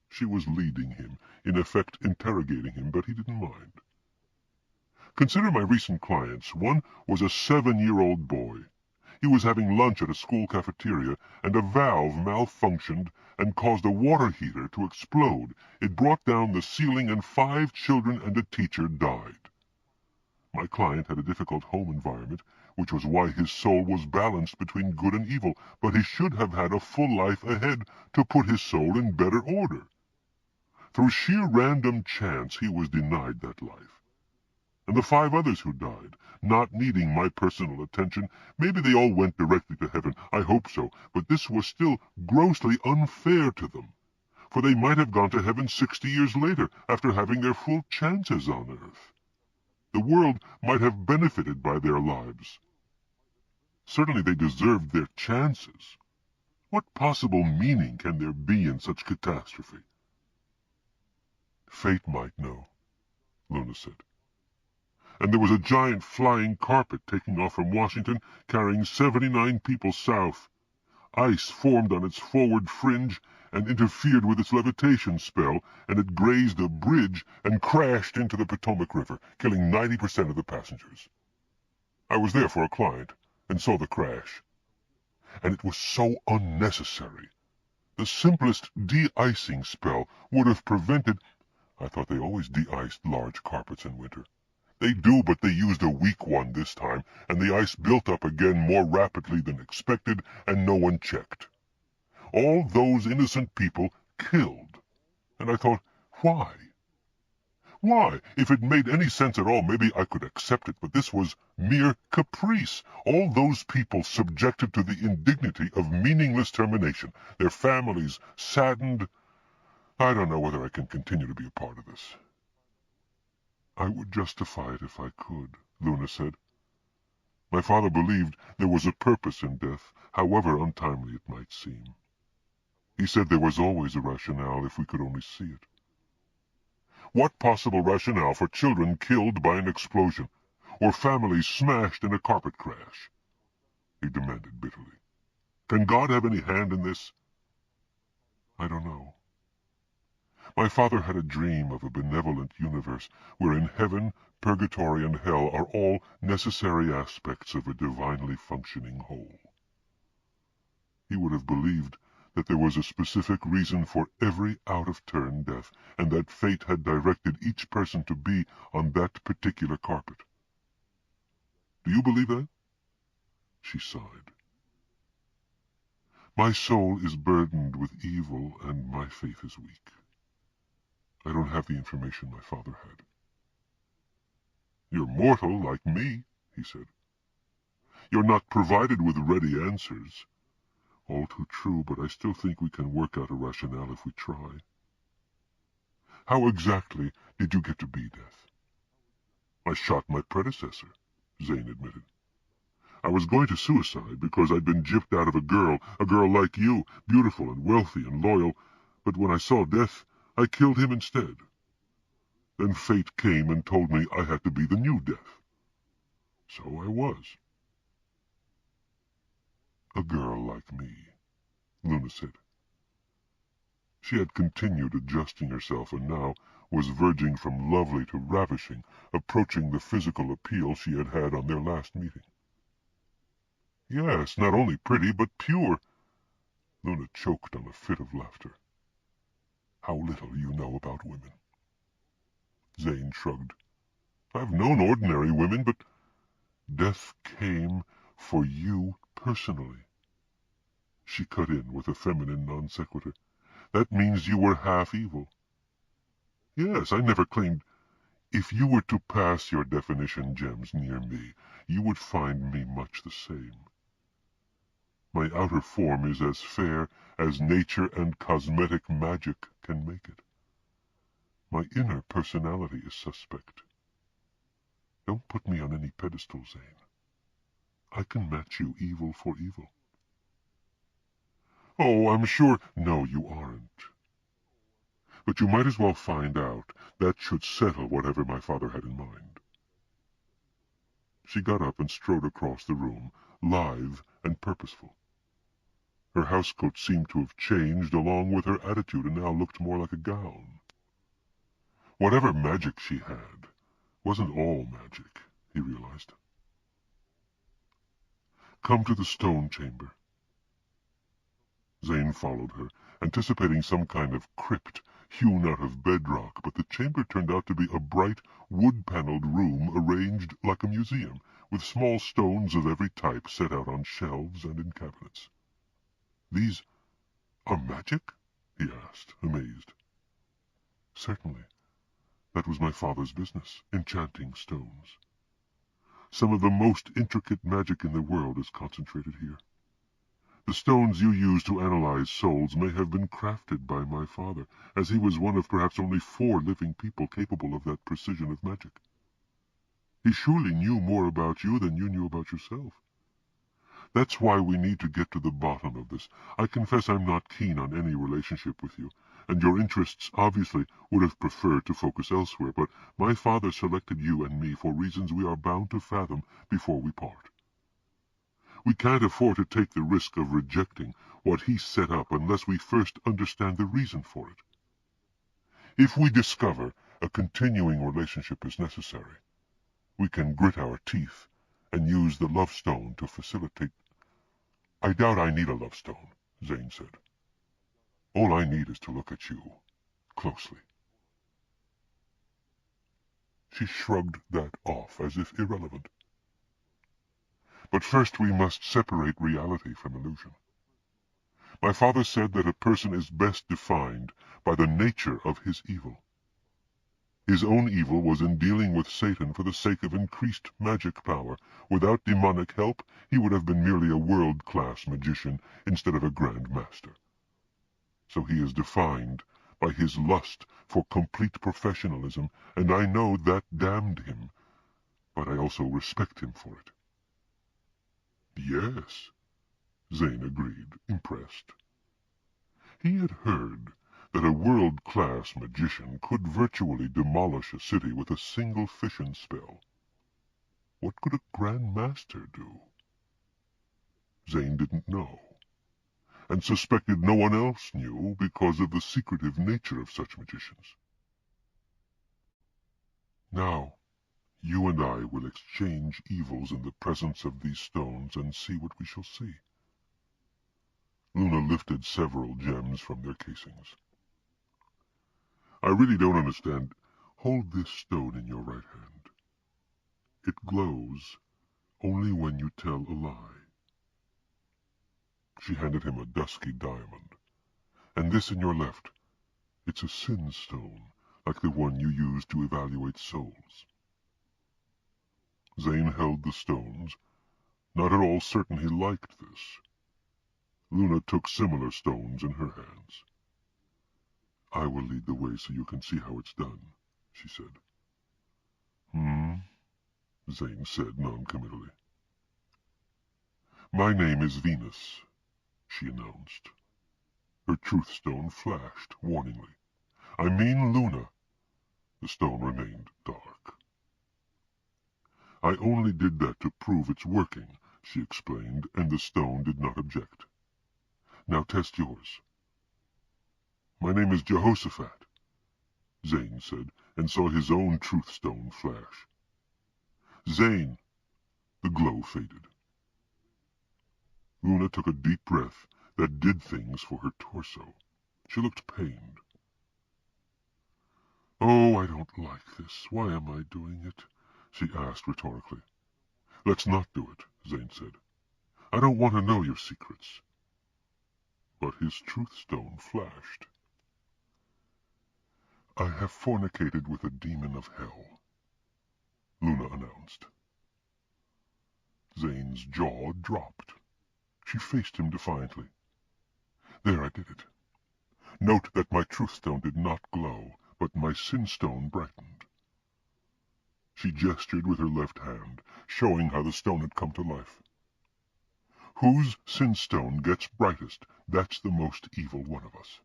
She was leading him, in effect interrogating him, but he didn't mind. Consider my recent clients. One was a 7-year-old boy. He was having lunch at a school cafeteria, and a valve malfunctioned and caused a water heater to explode. It brought down the ceiling, and 5 children and a teacher died. My client had a difficult home environment, which was why his soul was balanced between good and evil, but he should have had a full life ahead to put his soul in better order. Through sheer random chance, he was denied that life. And the 5 others who died, not needing my personal attention, maybe they all went directly to heaven. I hope so, but this was still grossly unfair to them, for they might have gone to heaven 60 years later, after having their full chances on Earth. The world might have benefited by their lives. Certainly they deserved their chances. What possible meaning can there be in such catastrophe? Fate might know, Luna said. And there was a giant flying carpet taking off from Washington, carrying 79 people south. Ice formed on its forward fringe and interfered with its levitation spell, and it grazed a bridge and crashed into the Potomac River, killing 90% of the passengers. I was there for a client, and saw the crash. And it was so unnecessary. The simplest de-icing spell would have prevented— I thought they always de-iced large carpets in winter. They do, but they used a weak one this time, and the ice built up again more rapidly than expected, and no one checked. All those innocent people killed. And I thought, why? Why? If it made any sense at all, maybe I could accept it, but this was mere caprice. All those people subjected to the indignity of meaningless termination, their families saddened. I don't know whether I can continue to be a part of this. I would justify it if I could, Luna said. My father believed there was a purpose in death, however untimely it might seem. He said there was always a rationale if we could only see it. What possible rationale for children killed by an explosion, or families smashed in a carpet crash? He demanded bitterly. Can God have any hand in this? I don't know. My father had a dream of a benevolent universe wherein heaven, purgatory, and hell are all necessary aspects of a divinely functioning whole. He would have believed that there was a specific reason for every out-of-turn death, and that fate had directed each person to be on that particular carpet. Do you believe that? She sighed. My soul is burdened with evil, and my faith is weak. I don't have the information my father had. You're mortal, like me, he said. "You're not provided with ready answers." "All too true, but I still think we can work out a rationale if we try." "How exactly did you get to be Death?" "I shot my predecessor," Zane admitted. "I was going to suicide because I'd been gypped out of a girl like you, beautiful and wealthy and loyal, but when I saw Death, I killed him instead. Then fate came and told me I had to be the new Death. So I was." "A girl like me," Luna said. She had continued adjusting herself and now was verging from lovely to ravishing, approaching the physical appeal she had had on their last meeting. "Yes, not only pretty, but pure." Luna choked on a fit of laughter. "How little you know about women." Zane shrugged. "I've known ordinary women, but Death came for you personally." She cut in with a feminine non sequitur. "That means you were half evil." "Yes, I never claimed—" "If you were to pass your definition gems near me, you would find me much the same. My outer form is as fair as nature and cosmetic magic can make it. My inner personality is suspect. Don't put me on any pedestal, Zane. I can match you evil for evil." "Oh, I'm sure—" "No, you aren't. But you might as well find out. That should settle whatever my father had in mind." She got up and strode across the room, lithe and purposeful. Her housecoat seemed to have changed along with her attitude and now looked more like a gown. Whatever magic she had wasn't all magic, he realized. "Come to the stone chamber." Zane followed her, anticipating some kind of crypt hewn out of bedrock, but the chamber turned out to be a bright, wood-paneled room arranged like a museum, with small stones of every type set out on shelves and in cabinets. "These are magic?" he asked, amazed. "Certainly. That was my father's business, enchanting stones. Some of the most intricate magic in the world is concentrated here. The stones you use to analyze souls may have been crafted by my father, as he was one of perhaps only 4 living people capable of that precision of magic. He surely knew more about you than you knew about yourself. That's why we need to get to the bottom of this. I confess I'm not keen on any relationship with you, and your interests obviously would have preferred to focus elsewhere, but my father selected you and me for reasons we are bound to fathom before we part. We can't afford to take the risk of rejecting what he set up unless we first understand the reason for it. If we discover a continuing relationship is necessary, we can grit our teeth and use the love stone to facilitate—" "I doubt I need a love stone," Zane said. "All I need is to look at you closely." She shrugged that off as if irrelevant. "But first we must separate reality from illusion. My father said that a person is best defined by the nature of his evil. His own evil was in dealing with Satan for the sake of increased magic power. Without demonic help, he would have been merely a world-class magician instead of a grand master. So he is defined by his lust for complete professionalism, and I know that damned him, but I also respect him for it." "Yes," Zane agreed, impressed. He had heard that a world-class magician could virtually demolish a city with a single fission spell. What could a Grand Master do? Zane didn't know, and suspected no one else knew because of the secretive nature of such magicians. "Now, you and I will exchange evils in the presence of these stones and see what we shall see." Luna lifted several gems from their casings. "I really don't understand. Hold this stone in your right hand. It glows only when you tell a lie." She handed him a dusky diamond. "And this in your left. It's a sin stone, like the one you use to evaluate souls." Zane held the stones, not at all certain he liked this. Luna took similar stones in her hands. "I will lead the way so you can see how it's done," she said. Zane said noncommittally. "My name is Venus," she announced. Her truth stone flashed warningly. "I mean Luna." The stone remained dark. "I only did that to prove it's working," she explained, and the stone did not object. "Now test yours." "My name is Jehoshaphat," Zane said, and saw his own truth stone flash. "Zane." The glow faded. Luna took a deep breath that did things for her torso. She looked pained. "Oh, I don't like this. Why am I doing it?" she asked rhetorically. "Let's not do it," Zane said. "I don't want to know your secrets." But his truth stone flashed. "I have fornicated with a demon of hell," Luna announced. Zane's jaw dropped. She faced him defiantly. "There, I did it. Note that my truth stone did not glow, but my sin stone brightened." She gestured with her left hand, showing how the stone had come to life. "Whose sin stone gets brightest, that's the most evil one of us."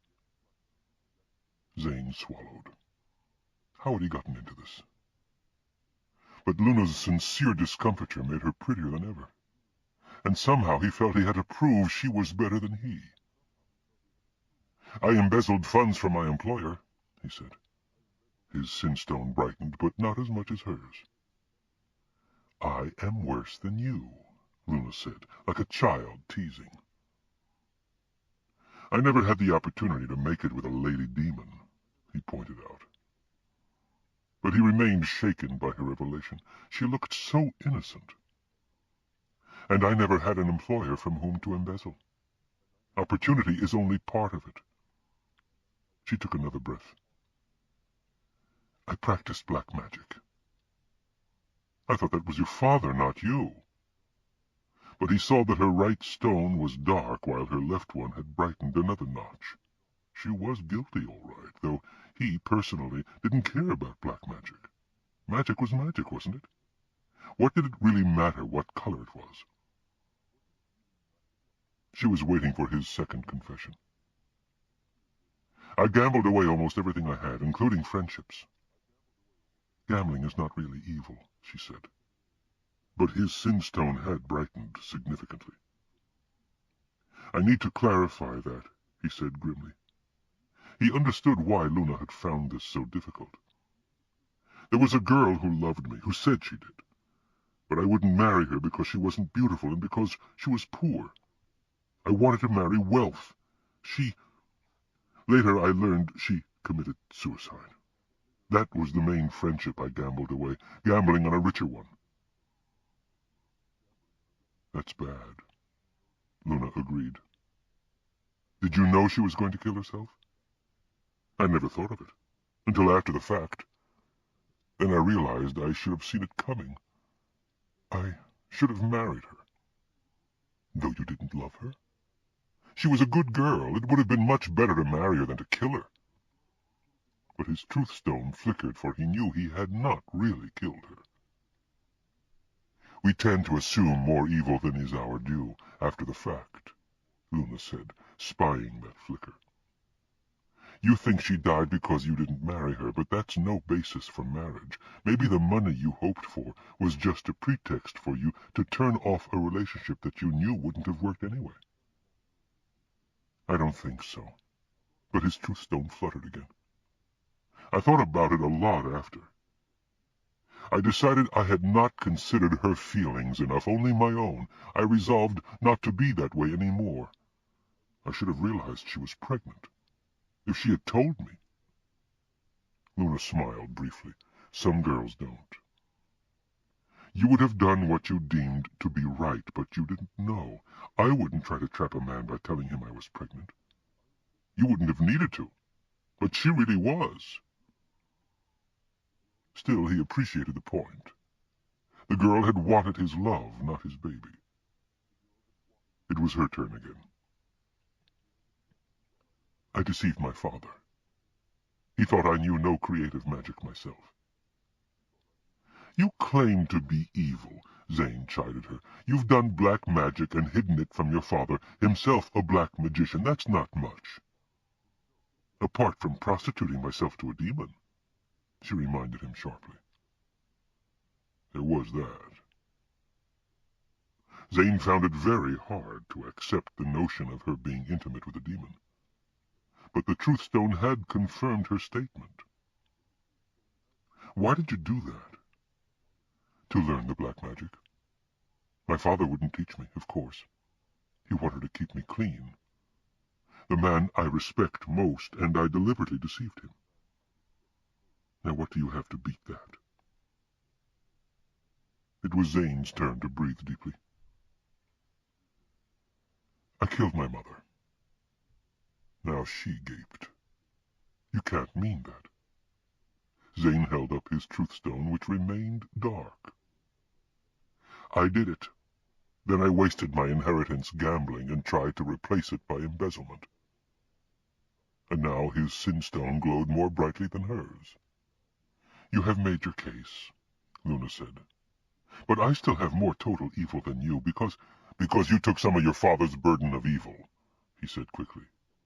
Zane swallowed. How had he gotten into this? But Luna's sincere discomfiture made her prettier than ever, and somehow he felt he had to prove she was better than he. "I embezzled funds from my employer," he said. His sin stone brightened, but not as much as hers. "I am worse than you," Luna said, like a child teasing. "I never had the opportunity to make it with a lady demon," he pointed out. But he remained shaken by her revelation. She looked so innocent. "And I never had an employer from whom to embezzle. Opportunity is only part of it." She took another breath. "I practiced black magic." "I thought that was your father, not you." But he saw that her right stone was dark while her left one had brightened another notch. She was guilty, all right, though he, personally, didn't care about black magic. Magic was magic, wasn't it? What did it really matter what color it was? She was waiting for his second confession. "I gambled away almost everything I had, including friendships." "Gambling is not really evil," she said. But his sin stone had brightened significantly. "I need to clarify that," he said grimly. He understood why Luna had found this so difficult. "There was a girl who loved me, who said she did. But I wouldn't marry her because she wasn't beautiful and because she was poor. I wanted to marry wealth. Later I learned she committed suicide. That was the main friendship I gambled away, gambling on a richer one." "That's bad," Luna agreed. "Did you know she was going to kill herself?" "I never thought of it, until after the fact. Then I realized I should have seen it coming. I should have married her." "Though you didn't love her?" "She was a good girl. It would have been much better to marry her than to kill her." But his truth stone flickered, for he knew he had not really killed her. "We tend to assume more evil than is our due after the fact," Luna said, spying that flicker. "You think she died because you didn't marry her, but that's no basis for marriage. Maybe the money you hoped for was just a pretext for you to turn off a relationship that you knew wouldn't have worked anyway." "I don't think so." But his truth stone fluttered again. "I thought about it a lot after. I decided I had not considered her feelings enough, only my own. I resolved not to be that way any more. I should have realized she was pregnant. If she had told me—" Luna smiled briefly. "Some girls don't. You would have done what you deemed to be right, but you didn't know. I wouldn't try to trap a man by telling him I was pregnant. You wouldn't have needed to, but she really was." Still, he appreciated the point. The girl had wanted his love, not his baby. It was her turn again. I deceived my father. He thought I knew no creative magic myself. You claim to be evil, Zane chided her. You've done black magic and hidden it from your father, himself a black magician. That's not much. Apart from prostituting myself to a demon, she reminded him sharply. There was that. Zane found it very hard to accept the notion of her being intimate with a demon. But the Truth Stone had confirmed her statement. Why did you do that? To learn the black magic. My father wouldn't teach me, of course. He wanted to keep me clean. The man I respect most, and I deliberately deceived him. Now what do you have to beat that? It was Zane's turn to breathe deeply. I killed my mother. Now she gaped. You can't mean that. Zane held up his Truth Stone, which remained dark. I did it. Then I wasted my inheritance gambling and tried to replace it by embezzlement. And now his sin stone glowed more brightly than hers. You have made your case, Luna said. But I still have more total evil than you, because you took some of your father's burden of evil, he said quickly.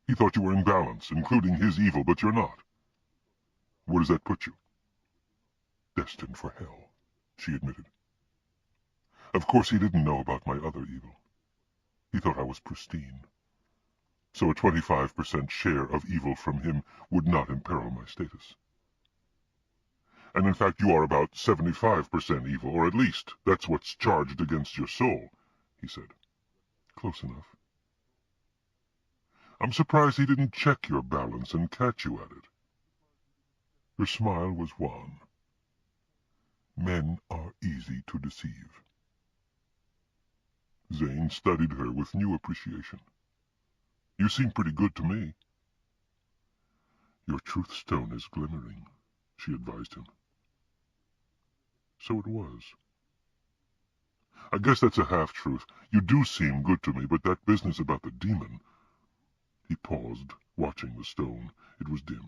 He thought you were in balance, including his evil, but you're not. Where does that put you? Destined for hell, she admitted. Of course he didn't know about my other evil. He thought I was pristine. So a 25% share of evil from him would not imperil my status. And in fact you are about 75% evil, or at least that's what's charged against your soul, he said. Close enough. I'm surprised he didn't check your balance and catch you at it. Her smile was wan. Men are easy to deceive. Zane studied her with new appreciation. You seem pretty good to me. Your Truth Stone is glimmering, she advised him. So it was. I guess that's a half-truth. You do seem good to me, but that business about the demon... He paused, watching the stone. It was dim.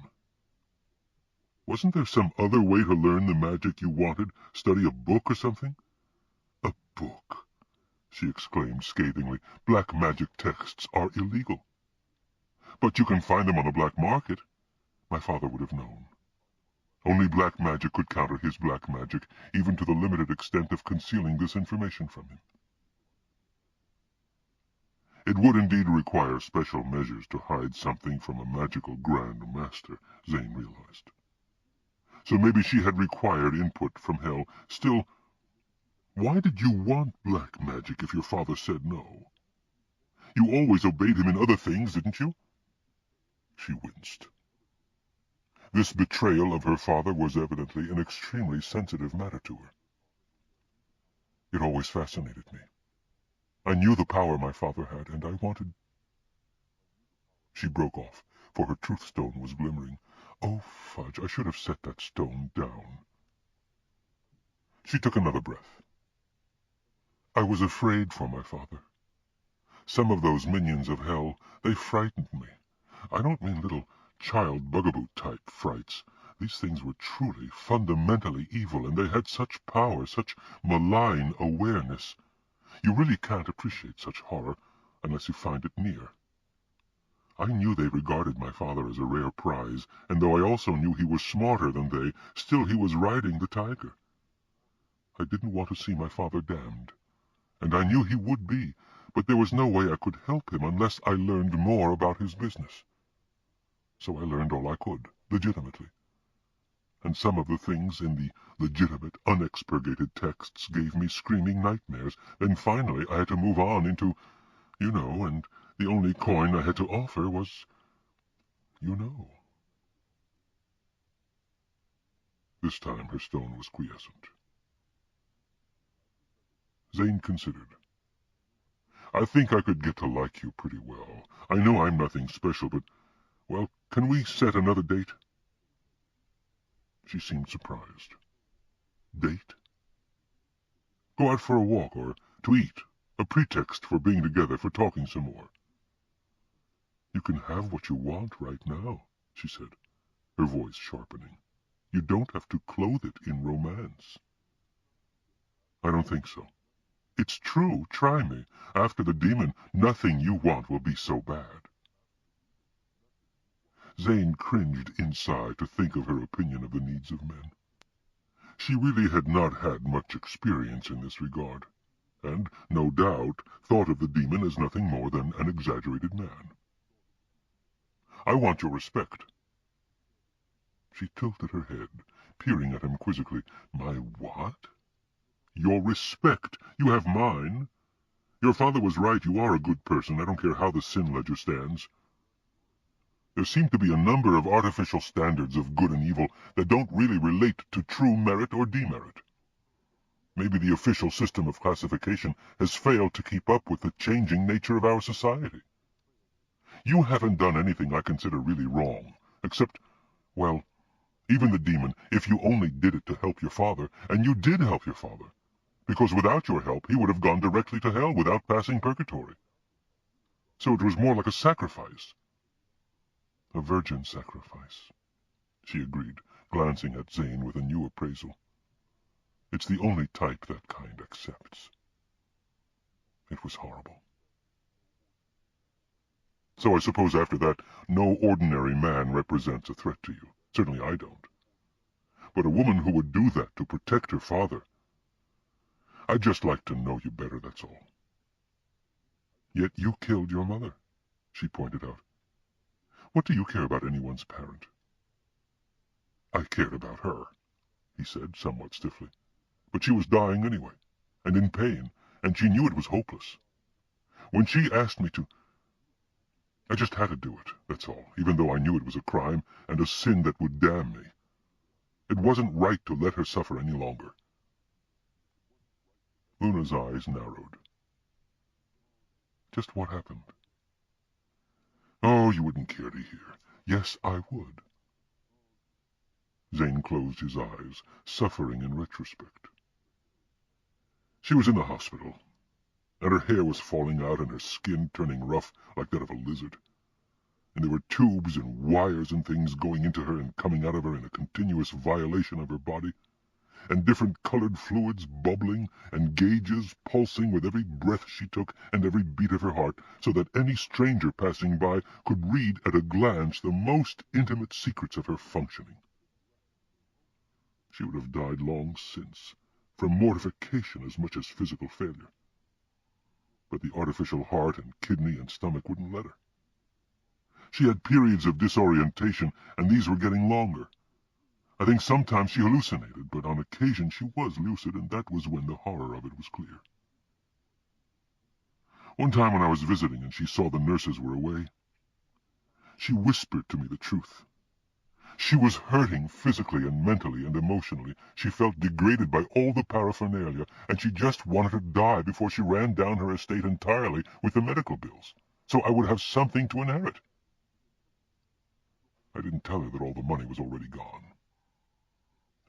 Wasn't there some other way to learn the magic you wanted? Study a book or something? A book, she exclaimed scathingly. Black magic texts are illegal. But you can find them on the black market. My father would have known. Only black magic could counter his black magic, even to the limited extent of concealing this information from him. It would indeed require special measures to hide something from a magical Grand Master, Zane realized. So maybe she had required input from hell. Still, why did you want black magic if your father said no? You always obeyed him in other things, didn't you? She winced. This betrayal of her father was evidently an extremely sensitive matter to her. It always fascinated me. I knew the power my father had, and I wanted... She broke off, for her Truth Stone was glimmering. Oh, fudge, I should have set that stone down. She took another breath. I was afraid for my father. Some of those minions of hell, they frightened me. I don't mean little child bugaboo-type frights. These things were truly, fundamentally evil, and they had such power, such malign awareness. You really can't appreciate such horror unless you find it near. I knew they regarded my father as a rare prize, and though I also knew he was smarter than they, still he was riding the tiger. I didn't want to see my father damned, and I knew he would be, but there was no way I could help him unless I learned more about his business. So I learned all I could, legitimately. And some of the things in the legitimate, unexpurgated texts gave me screaming nightmares. Then finally I had to move on into, and the only coin I had to offer was, This time her stone was quiescent. Zane considered. I think I could get to like you pretty well. I know I'm nothing special, but, well, can we set another date? She seemed surprised. Date? Go out for a walk, or to eat, a pretext for being together, for talking some more. You can have what you want right now, she said, her voice sharpening. You don't have to clothe it in romance. I don't think so. It's true. Try me. After the demon, nothing you want will be so bad. Zane cringed inside to think of her opinion of the needs of men. She really had not had much experience in this regard, and, no doubt, thought of the demon as nothing more than an exaggerated man. I want your respect. She tilted her head, peering at him quizzically. My what? Your respect. You have mine. Your father was right. You are a good person. I don't care how the sin ledger stands. There seem to be a number of artificial standards of good and evil that don't really relate to true merit or demerit. Maybe the official system of classification has failed to keep up with the changing nature of our society. You haven't done anything I consider really wrong, except, well, even the demon, if you only did it to help your father, and you did help your father, because without your help he would have gone directly to hell without passing Purgatory. So it was more like a sacrifice. A virgin sacrifice, she agreed, glancing at Zane with a new appraisal. It's the only type that kind accepts. It was horrible. So I suppose after that, no ordinary man represents a threat to you. Certainly I don't. But a woman who would do that to protect her father... I'd just like to know you better, that's all. Yet you killed your mother, she pointed out. What do you care about anyone's parent? I cared about her, he said, somewhat stiffly. But she was dying anyway, and in pain, and she knew it was hopeless. When she asked me to... I just had to do it, that's all, even though I knew it was a crime and a sin that would damn me. It wasn't right to let her suffer any longer. Luna's eyes narrowed. Just what happened? Oh, you wouldn't care to hear. Yes, I would. Zane closed his eyes, suffering in retrospect. She was in the hospital, and her hair was falling out and her skin turning rough like that of a lizard. And there were tubes and wires and things going into her and coming out of her in a continuous violation of her body, and different colored fluids bubbling, and gauges pulsing with every breath she took and every beat of her heart, so that any stranger passing by could read at a glance the most intimate secrets of her functioning. She would have died long since, from mortification as much as physical failure. But the artificial heart and kidney and stomach wouldn't let her. She had periods of disorientation, and these were getting longer. I think sometimes she hallucinated, but on occasion she was lucid, and that was when the horror of it was clear. One time when I was visiting and she saw the nurses were away, she whispered to me the truth. She was hurting physically and mentally and emotionally. She felt degraded by all the paraphernalia, and she just wanted to die before she ran down her estate entirely with the medical bills, so I would have something to inherit. I didn't tell her that all the money was already gone,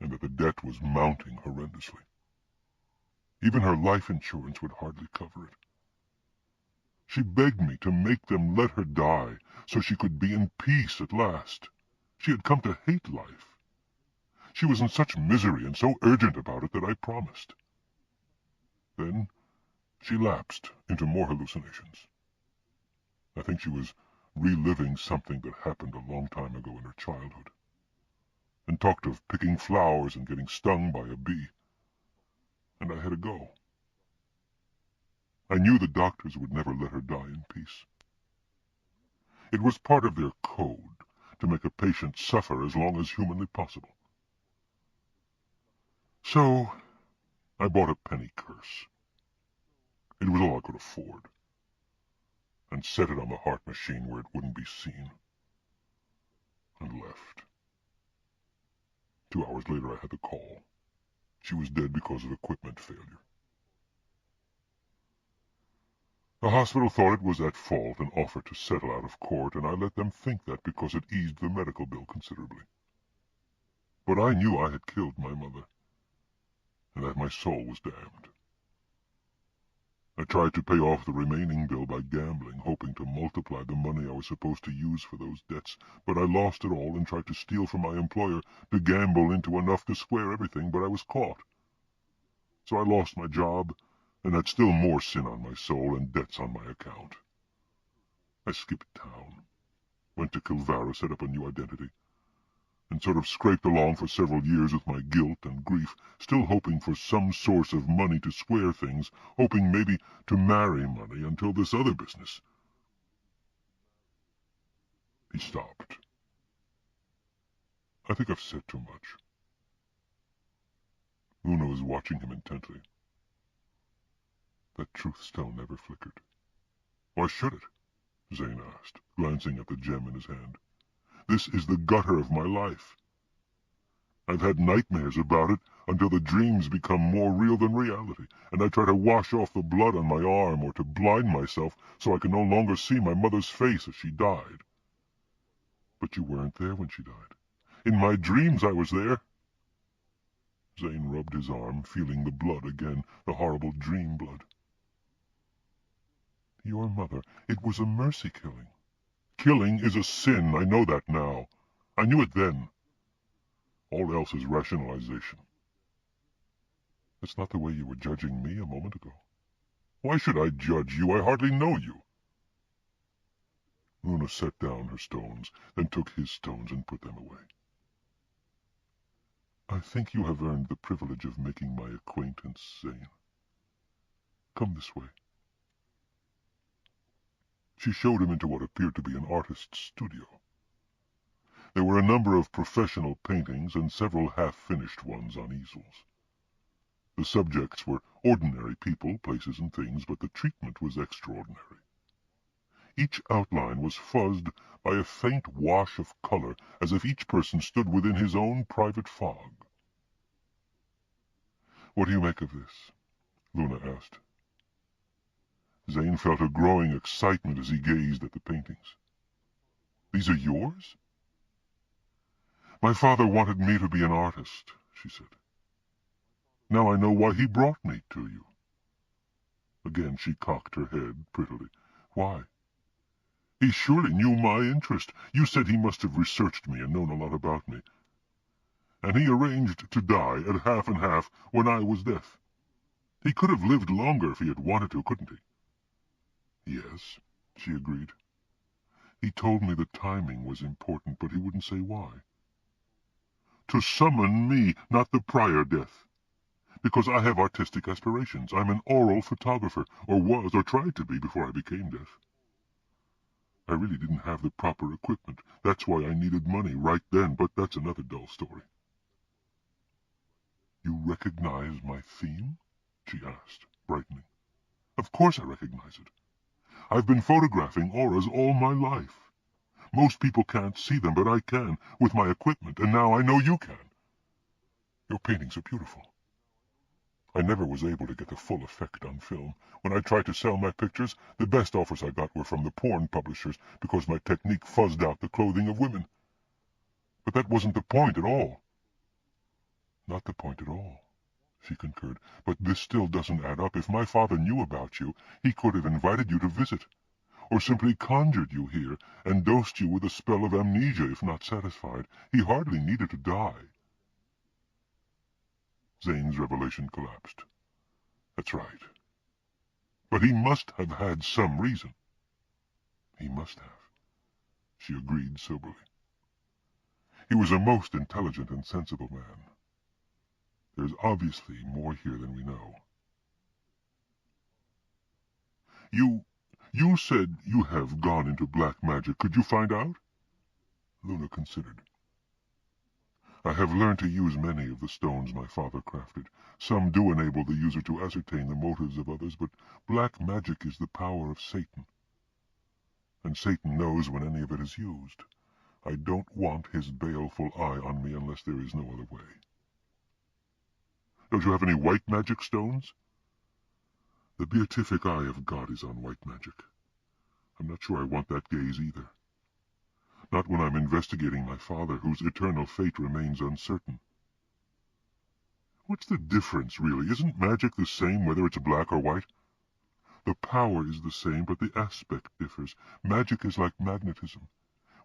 and that the debt was mounting horrendously. Even her life insurance would hardly cover it. She begged me to make them let her die, so she could be in peace at last. She had come to hate life. She was in such misery and so urgent about it that I promised. Then she lapsed into more hallucinations. I think she was reliving something that happened a long time ago in her childhood, and talked of picking flowers and getting stung by a bee. And I had to go. I knew the doctors would never let her die in peace. It was part of their code to make a patient suffer as long as humanly possible. So I bought a penny curse. It was all I could afford, and set it on the heart machine where it wouldn't be seen, and left. 2 hours later I had the call. She was dead because of equipment failure. The hospital thought it was at fault and offered to settle out of court, and I let them think that because it eased the medical bill considerably. But I knew I had killed my mother, and that my soul was damned. I tried to pay off the remaining bill by gambling, hoping to multiply the money I was supposed to use for those debts, but I lost it all and tried to steal from my employer to gamble into enough to square everything, but I was caught. So I lost my job, and had still more sin on my soul and debts on my account. I skipped town, went to Kilvara, set up a new identity, and sort of scraped along for several years with my guilt and grief, still hoping for some source of money to square things, hoping maybe to marry money until this other business. He stopped. I think I've said too much. Luna was watching him intently. That truth stone never flickered. Why should it? Zane asked, glancing at the gem in his hand. This is the gutter of my life. I've had nightmares about it until the dreams become more real than reality, and I try to wash off the blood on my arm or to blind myself so I can no longer see my mother's face as she died. But you weren't there when she died. In my dreams I was there. Zane rubbed his arm, feeling the blood again, the horrible dream blood. Your mother, it was a mercy killing. Killing is a sin, I know that now. I knew it then. All else is rationalization. That's not the way you were judging me a moment ago. Why should I judge you? I hardly know you. Luna set down her stones, then took his stones and put them away. I think you have earned the privilege of making my acquaintance, Zane. Come this way. She showed him into what appeared to be an artist's studio. There were a number of professional paintings and several half-finished ones on easels. The subjects were ordinary people, places, and things, but the treatment was extraordinary. Each outline was fuzzed by a faint wash of color, as if each person stood within his own private fog. What do you make of this? Luna asked. Zane felt a growing excitement as he gazed at the paintings. These are yours? My father wanted me to be an artist, she said. Now I know why he brought me to you. Again she cocked her head prettily. Why? He surely knew my interest. You said he must have researched me and known a lot about me. And he arranged to die at half and half when I was deaf. He could have lived longer if he had wanted to, couldn't he? Yes, she agreed. He told me the timing was important, but he wouldn't say why. To summon me, not the prior death. Because I have artistic aspirations. I'm an oral photographer, or was, or tried to be before I became deaf. I really didn't have the proper equipment. That's why I needed money right then, but that's another dull story. You recognize my theme? She asked, brightening. Of course I recognize it. I've been photographing auras all my life. Most people can't see them, but I can, with my equipment, and now I know you can. Your paintings are beautiful. I never was able to get the full effect on film. When I tried to sell my pictures, the best offers I got were from the porn publishers because my technique fuzzed out the clothing of women. But that wasn't the point at all. Not the point at all, she concurred. But this still doesn't add up. If my father knew about you, he could have invited you to visit, or simply conjured you here and dosed you with a spell of amnesia if not satisfied. He hardly needed to die. Zane's revelation collapsed. That's right. But he must have had some reason. He must have, she agreed soberly. He was a most intelligent and sensible man. There's obviously more here than we know. You said you have gone into black magic. Could you find out? Luna considered. I have learned to use many of the stones my father crafted. Some do enable the user to ascertain the motives of others, but black magic is the power of Satan. And Satan knows when any of it is used. I don't want his baleful eye on me unless there is no other way. Don't you have any white magic stones? The beatific eye of God is on white magic. I'm not sure I want that gaze either. Not when I'm investigating my father, whose eternal fate remains uncertain. What's the difference, really? Isn't magic the same whether it's black or white? The power is the same, but the aspect differs. Magic is like magnetism,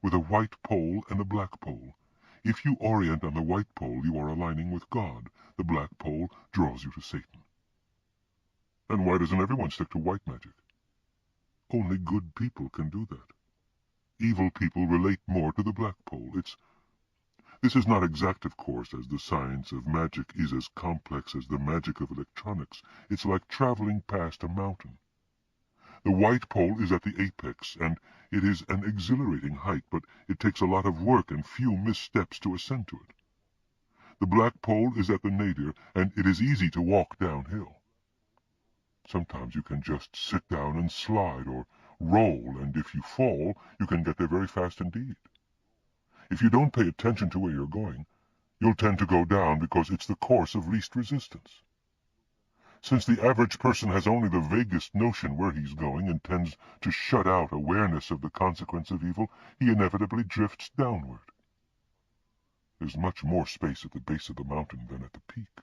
with a white pole and a black pole. If you orient on the white pole, you are aligning with God. The black pole draws you to Satan. And why doesn't everyone stick to white magic? Only good people can do that. Evil people relate more to the black pole. This is not exact, of course, as the science of magic is as complex as the magic of electronics. It's like traveling past a mountain. The white pole is at the apex, and it is an exhilarating height, but it takes a lot of work and few missteps to ascend to it. The black pole is at the nadir, and it is easy to walk downhill. Sometimes you can just sit down and slide or roll, and if you fall, you can get there very fast indeed. If you don't pay attention to where you're going, you'll tend to go down because it's the course of least resistance. Since the average person has only the vaguest notion where he's going and tends to shut out awareness of the consequence of evil, he inevitably drifts downward. There's much more space at the base of the mountain than at the peak.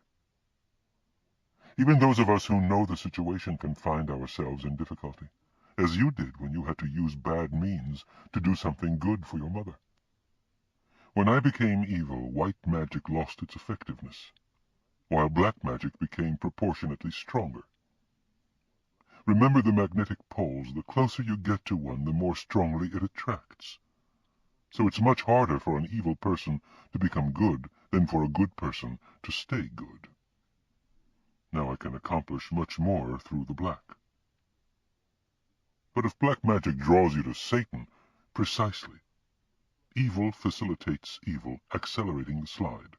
Even those of us who know the situation can find ourselves in difficulty, as you did when you had to use bad means to do something good for your mother. When I became evil, white magic lost its effectiveness, while black magic became proportionately stronger. Remember the magnetic poles. The closer you get to one, the more strongly it attracts. So it's much harder for an evil person to become good than for a good person to stay good. Now I can accomplish much more through the black. But if black magic draws you to Satan, precisely, evil facilitates evil, accelerating the slide.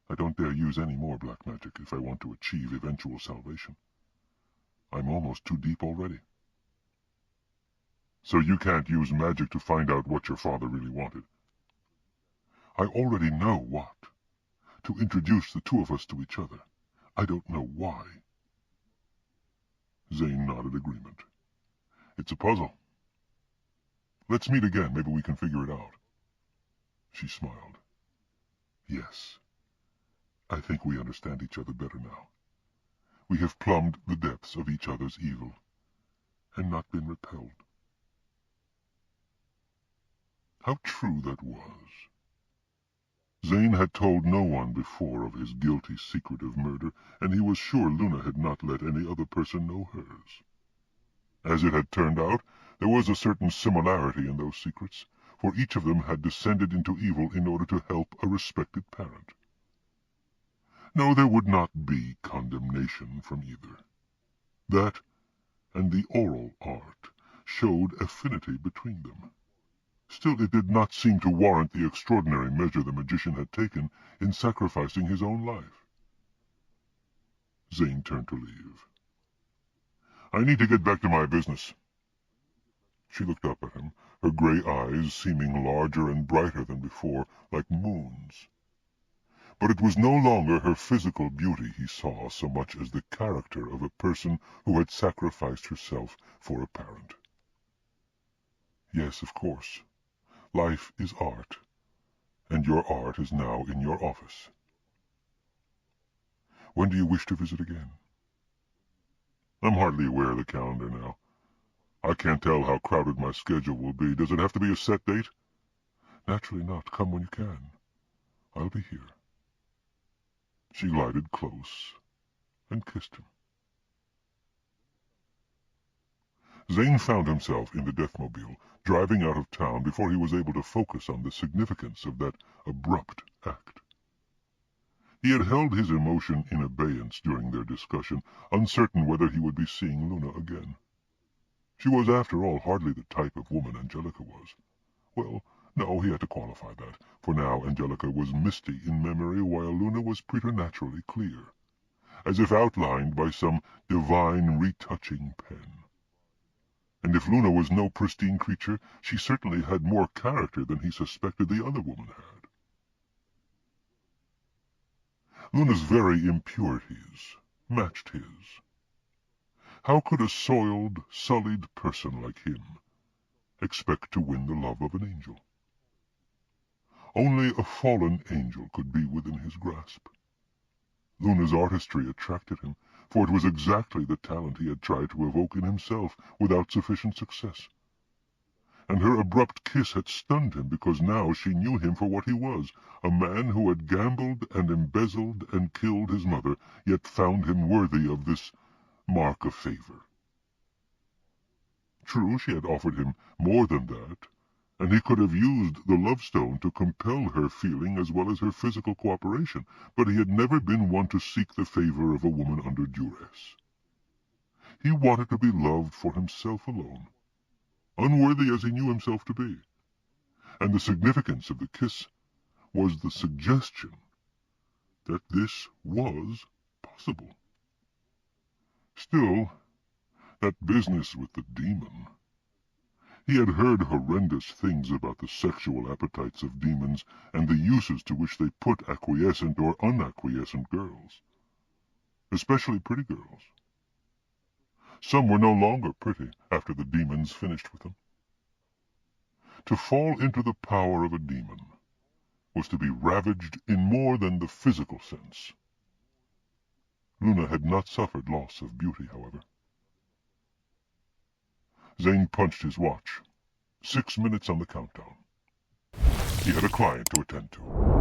I don't dare use any more black magic if I want to achieve eventual salvation. I'm almost too deep already. So you can't use magic to find out what your father really wanted. I already know what. To introduce the two of us to each other. I don't know why. Zane nodded agreement. It's a puzzle. Let's meet again. Maybe we can figure it out. She smiled. Yes. I think we understand each other better now. We have plumbed the depths of each other's evil, and not been repelled. How true that was. Zane had told no one before of his guilty secret of murder, and he was sure Luna had not let any other person know hers. As it had turned out, there was a certain similarity in those secrets, for each of them had descended into evil in order to help a respected parent. No, there would not be condemnation from either. That and the oral art showed affinity between them. Still, it did not seem to warrant the extraordinary measure the magician had taken in sacrificing his own life. Zane turned to leave. I need to get back to my business. She looked up at him, her gray eyes seeming larger and brighter than before, like moons. But it was no longer her physical beauty he saw so much as the character of a person who had sacrificed herself for a parent. Yes, of course. Life is art, and your art is now in your office. When do you wish to visit again? I'm hardly aware of the calendar now. I can't tell how crowded my schedule will be. Does it have to be a set date? Naturally not. Come when you can. I'll be here. She glided close and kissed him. Zane found himself in the Deathmobile, driving out of town before he was able to focus on the significance of that abrupt act. He had held his emotion in abeyance during their discussion, uncertain whether he would be seeing Luna again. She was, after all, hardly the type of woman Angelica was. Well, no, he had to qualify that, for now Angelica was misty in memory, while Luna was preternaturally clear, as if outlined by some divine retouching pen. And if Luna was no pristine creature, she certainly had more character than he suspected the other woman had. Luna's very impurities matched his. How could a soiled, sullied person like him expect to win the love of an angel? Only a fallen angel could be within his grasp. Luna's artistry attracted him, for it was exactly the talent he had tried to evoke in himself without sufficient success. And her abrupt kiss had stunned him, because now she knew him for what he was, a man who had gambled and embezzled and killed his mother, yet found him worthy of this mark of favor. True, she had offered him more than that, and he could have used the love-stone to compel her feeling as well as her physical cooperation, but he had never been one to seek the favor of a woman under duress. He wanted to be loved for himself alone, unworthy as he knew himself to be, and the significance of the kiss was the suggestion that this was possible. Still, that business with the demon. He had heard horrendous things about the sexual appetites of demons and the uses to which they put acquiescent or unacquiescent girls, especially pretty girls. Some were no longer pretty after the demons finished with them. To fall into the power of a demon was to be ravaged in more than the physical sense. Luna had not suffered loss of beauty, however. Zane punched his watch. 6 minutes on the countdown. He had a client to attend to.